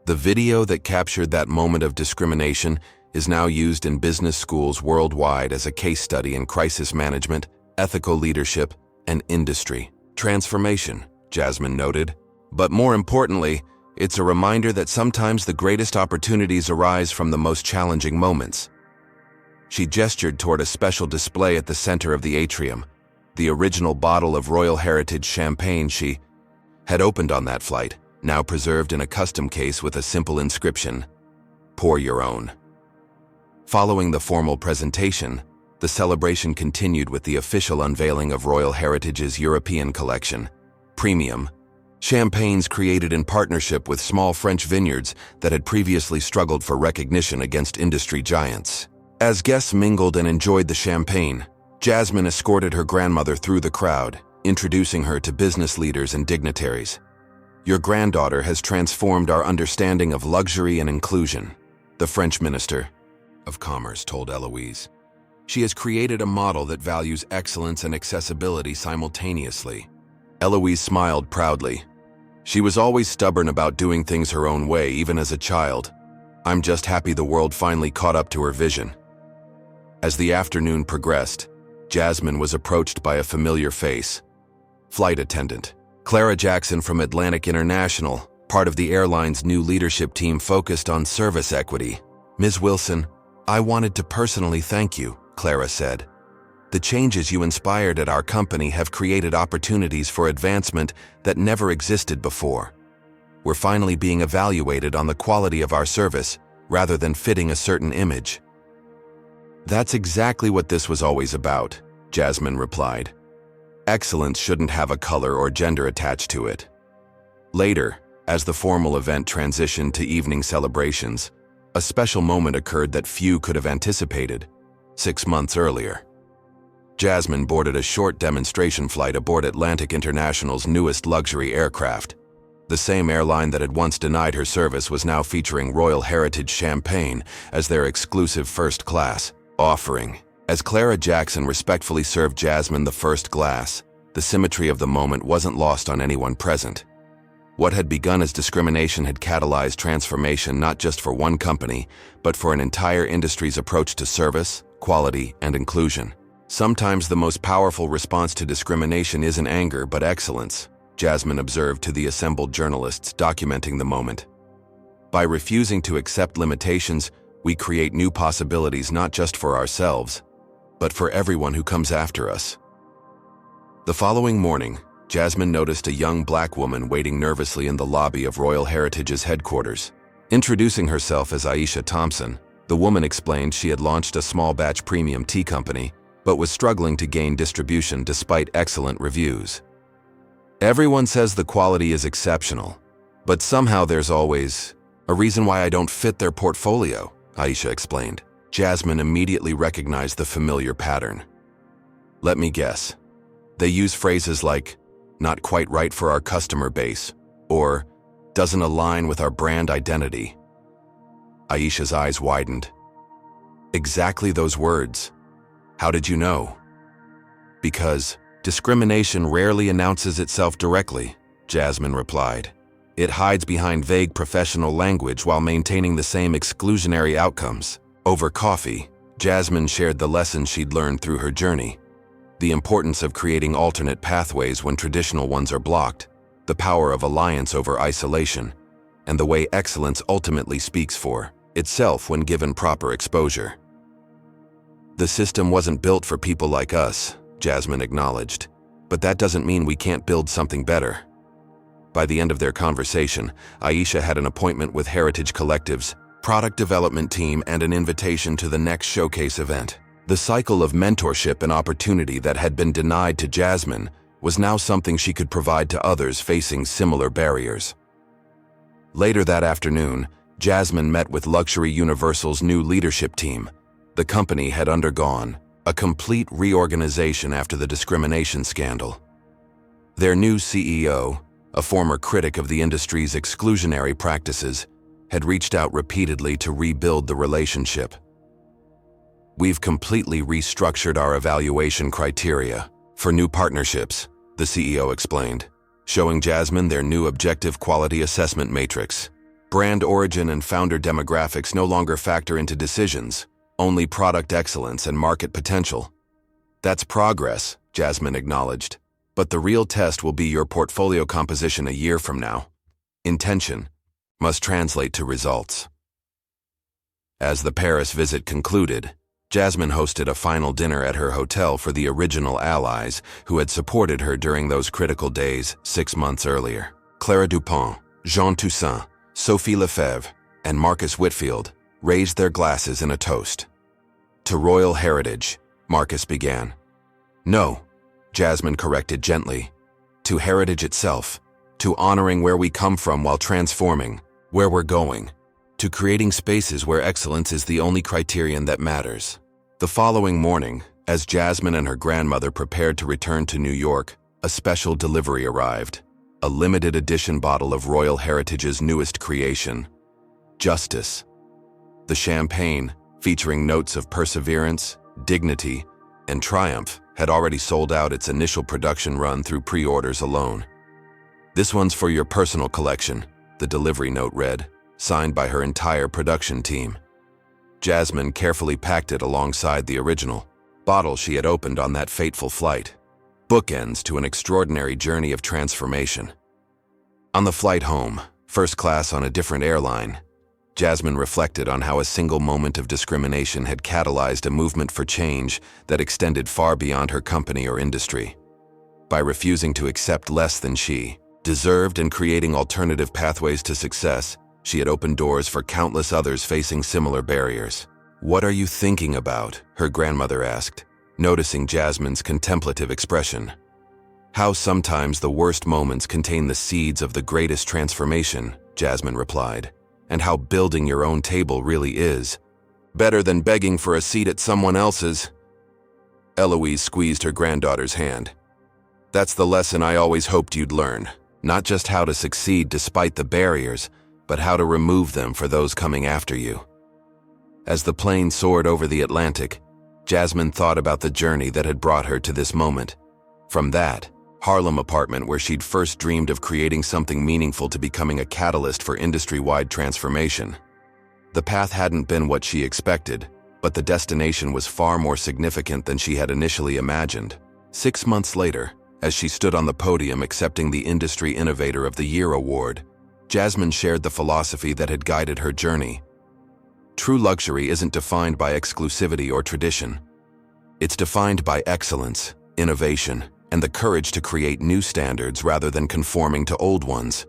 The video that captured that moment of discrimination is now used in business schools worldwide as a case study in crisis management, ethical leadership, and industry transformation, Jasmine noted. But more importantly, it's a reminder that sometimes the greatest opportunities arise from the most challenging moments. She gestured toward a special display at the center of the atrium, the original bottle of Royal Heritage champagne she had opened on that flight, now preserved in a custom case with a simple inscription, "Pour your own." Following the formal presentation, the celebration continued with the official unveiling of Royal Heritage's European collection, premium champagnes created in partnership with small French vineyards that had previously struggled for recognition against industry giants. As guests mingled and enjoyed the champagne, Jasmine escorted her grandmother through the crowd, introducing her to business leaders and dignitaries. "Your granddaughter has transformed our understanding of luxury and inclusion," the French Minister of Commerce told Eloise. "She has created a model that values excellence and accessibility simultaneously." Eloise smiled proudly. She was always stubborn about doing things her own way, even as a child. "I'm just happy the world finally caught up to her vision." As the afternoon progressed, Jasmine was approached by a familiar face. Flight attendant Clara Jackson from Atlantic International, part of the airline's new leadership team focused on service equity. "Ms. Wilson, I wanted to personally thank you," Clara said. "The changes you inspired at our company have created opportunities for advancement that never existed before. We're finally being evaluated on the quality of our service rather than fitting a certain image." "That's exactly what this was always about," Jasmine replied. "Excellence shouldn't have a color or gender attached to it." Later, as the formal event transitioned to evening celebrations, a special moment occurred that few could have anticipated. 6 months earlier, Jasmine boarded a short demonstration flight aboard Atlantic International's newest luxury aircraft. The same airline that had once denied her service was now featuring Royal Heritage champagne as their exclusive first-class offering. As Clara Jackson respectfully served Jasmine the first glass, the symmetry of the moment wasn't lost on anyone present. What had begun as discrimination had catalyzed transformation not just for one company, but for an entire industry's approach to service, quality, and inclusion. "Sometimes the most powerful response to discrimination isn't anger but excellence," Jasmine observed to the assembled journalists documenting the moment. "By refusing to accept limitations, we create new possibilities not just for ourselves, but for everyone who comes after us." The following morning, Jasmine noticed a young Black woman waiting nervously in the lobby of Royal Heritage's headquarters. Introducing herself as Aisha Thompson, the woman explained she had launched a small batch premium tea company, but was struggling to gain distribution despite excellent reviews. "Everyone says the quality is exceptional, but somehow there's always a reason why I don't fit their portfolio," Aisha explained. Jasmine immediately recognized the familiar pattern. "Let me guess. They use phrases like, 'not quite right for our customer base,' or 'doesn't align with our brand identity.'" Aisha's eyes widened. "Exactly those words. How did you know?" "Because discrimination rarely announces itself directly," Jasmine replied. "It hides behind vague professional language while maintaining the same exclusionary outcomes." Over coffee, Jasmine shared the lessons she'd learned through her journey. The importance of creating alternate pathways when traditional ones are blocked, the power of alliance over isolation, and the way excellence ultimately speaks for itself when given proper exposure. The system wasn't built for people like us, Jasmine acknowledged, but that doesn't mean we can't build something better. By the end of their conversation, Aisha had an appointment with Heritage Collective's product development team and an invitation to the next showcase event. The cycle of mentorship and opportunity that had been denied to Jasmine was now something she could provide to others facing similar barriers. Later that afternoon, Jasmine met with Luxury Universal's new leadership team. The company had undergone a complete reorganization after the discrimination scandal. Their new CEO, a former critic of the industry's exclusionary practices, had reached out repeatedly to rebuild the relationship. "We've completely restructured our evaluation criteria for new partnerships," the CEO explained, showing Jasmine their new objective quality assessment matrix. Brand origin and founder demographics no longer factor into decisions, only product excellence and market potential. "That's progress," Jasmine acknowledged, "but the real test will be your portfolio composition a year from now. Intention must translate to results." As the Paris visit concluded, Jasmine hosted a final dinner at her hotel for the original allies who had supported her during those critical days 6 months earlier. Clara Dupont, Jean Toussaint, Sophie Lefebvre, and Marcus Whitfield raised their glasses in a toast. "To royal heritage," Marcus began. "No," Jasmine corrected gently. "To heritage itself, to honoring where we come from while transforming where we're going, to creating spaces where excellence is the only criterion that matters." The following morning, as Jasmine and her grandmother prepared to return to New York, a special delivery arrived, a limited edition bottle of Royal Heritage's newest creation, Justice. The champagne, featuring notes of perseverance, dignity, and triumph, had already sold out its initial production run through pre-orders alone. "This one's for your personal collection," the delivery note read, signed by her entire production team. Jasmine carefully packed it alongside the original bottle she had opened on that fateful flight. Bookends to an extraordinary journey of transformation. On the flight home, first class on a different airline, Jasmine reflected on how a single moment of discrimination had catalyzed a movement for change that extended far beyond her company or industry. By refusing to accept less than she deserved and creating alternative pathways to success, she had opened doors for countless others facing similar barriers. "What are you thinking about?" her grandmother asked, noticing Jasmine's contemplative expression. "How sometimes the worst moments contain the seeds of the greatest transformation," Jasmine replied, "and how building your own table really is better than begging for a seat at someone else's." Eloise squeezed her granddaughter's hand. "That's the lesson I always hoped you'd learn, not just how to succeed despite the barriers, but how to remove them for those coming after you." As the plane soared over the Atlantic, Jasmine thought about the journey that had brought her to this moment. From that Harlem apartment where she'd first dreamed of creating something meaningful to becoming a catalyst for industry-wide transformation. The path hadn't been what she expected, but the destination was far more significant than she had initially imagined. 6 months later, as she stood on the podium accepting the Industry Innovator of the Year award, Jasmine shared the philosophy that had guided her journey. True luxury isn't defined by exclusivity or tradition. It's defined by excellence, innovation, and the courage to create new standards rather than conforming to old ones.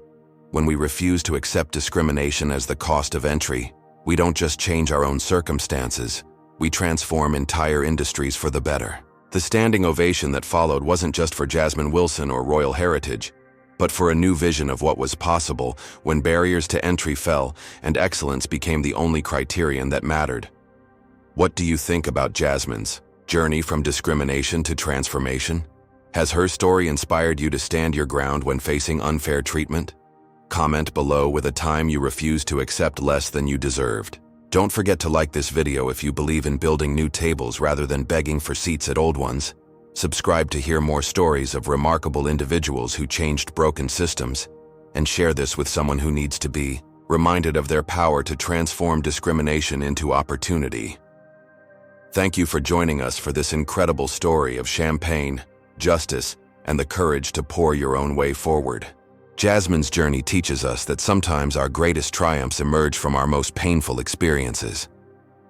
When we refuse to accept discrimination as the cost of entry, we don't just change our own circumstances, we transform entire industries for the better. The standing ovation that followed wasn't just for Jasmine Wilson or Royal Heritage, but for a new vision of what was possible when barriers to entry fell and excellence became the only criterion that mattered. What do you think about Jasmine's journey from discrimination to transformation? Has her story inspired you to stand your ground when facing unfair treatment? Comment below with a time you refused to accept less than you deserved. Don't forget to like this video if you believe in building new tables rather than begging for seats at old ones. Subscribe to hear more stories of remarkable individuals who changed broken systems, and share this with someone who needs to be reminded of their power to transform discrimination into opportunity. Thank you for joining us for this incredible story of champagne, justice, and the courage to pour your own way forward. Jasmine's journey teaches us that sometimes our greatest triumphs emerge from our most painful experiences.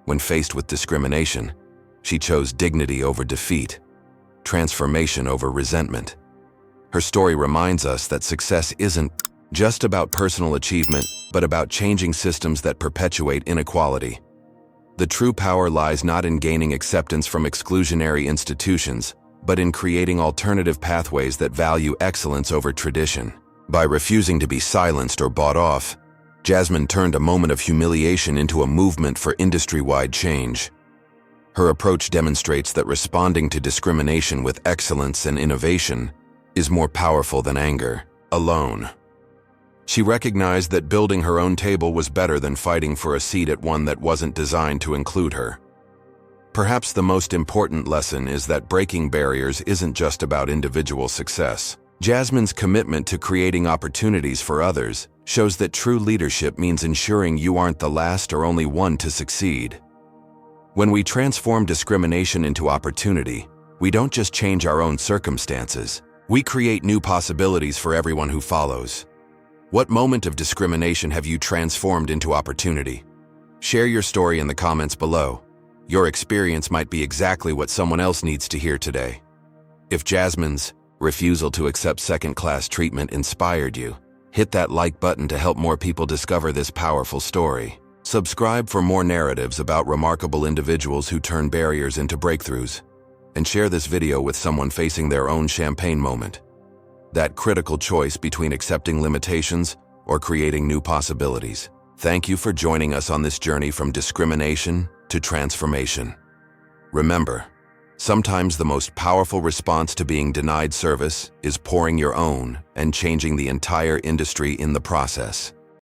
When faced with discrimination, she chose dignity over defeat, transformation over resentment. Her story reminds us that success isn't just about personal achievement, but about changing systems that perpetuate inequality. The true power lies not in gaining acceptance from exclusionary institutions, but in creating alternative pathways that value excellence over tradition. By refusing to be silenced or bought off, Jasmine turned a moment of humiliation into a movement for industry-wide change. Her approach demonstrates that responding to discrimination with excellence and innovation is more powerful than anger alone. She recognized that building her own table was better than fighting for a seat at one that wasn't designed to include her. Perhaps the most important lesson is that breaking barriers isn't just about individual success. Jasmine's commitment to creating opportunities for others shows that true leadership means ensuring you aren't the last or only one to succeed. When we transform discrimination into opportunity, we don't just change our own circumstances, we create new possibilities for everyone who follows. What moment of discrimination have you transformed into opportunity? Share your story in the comments below. Your experience might be exactly what someone else needs to hear today. If Jasmine's refusal to accept second-class treatment inspired you, hit that like button to help more people discover this powerful story. Subscribe for more narratives about remarkable individuals who turn barriers into breakthroughs. And share this video with someone facing their own champagne moment. That critical choice between accepting limitations or creating new possibilities. Thank you for joining us on this journey from discrimination to transformation. Remember, sometimes the most powerful response to being denied service is pouring your own and changing the entire industry in the process.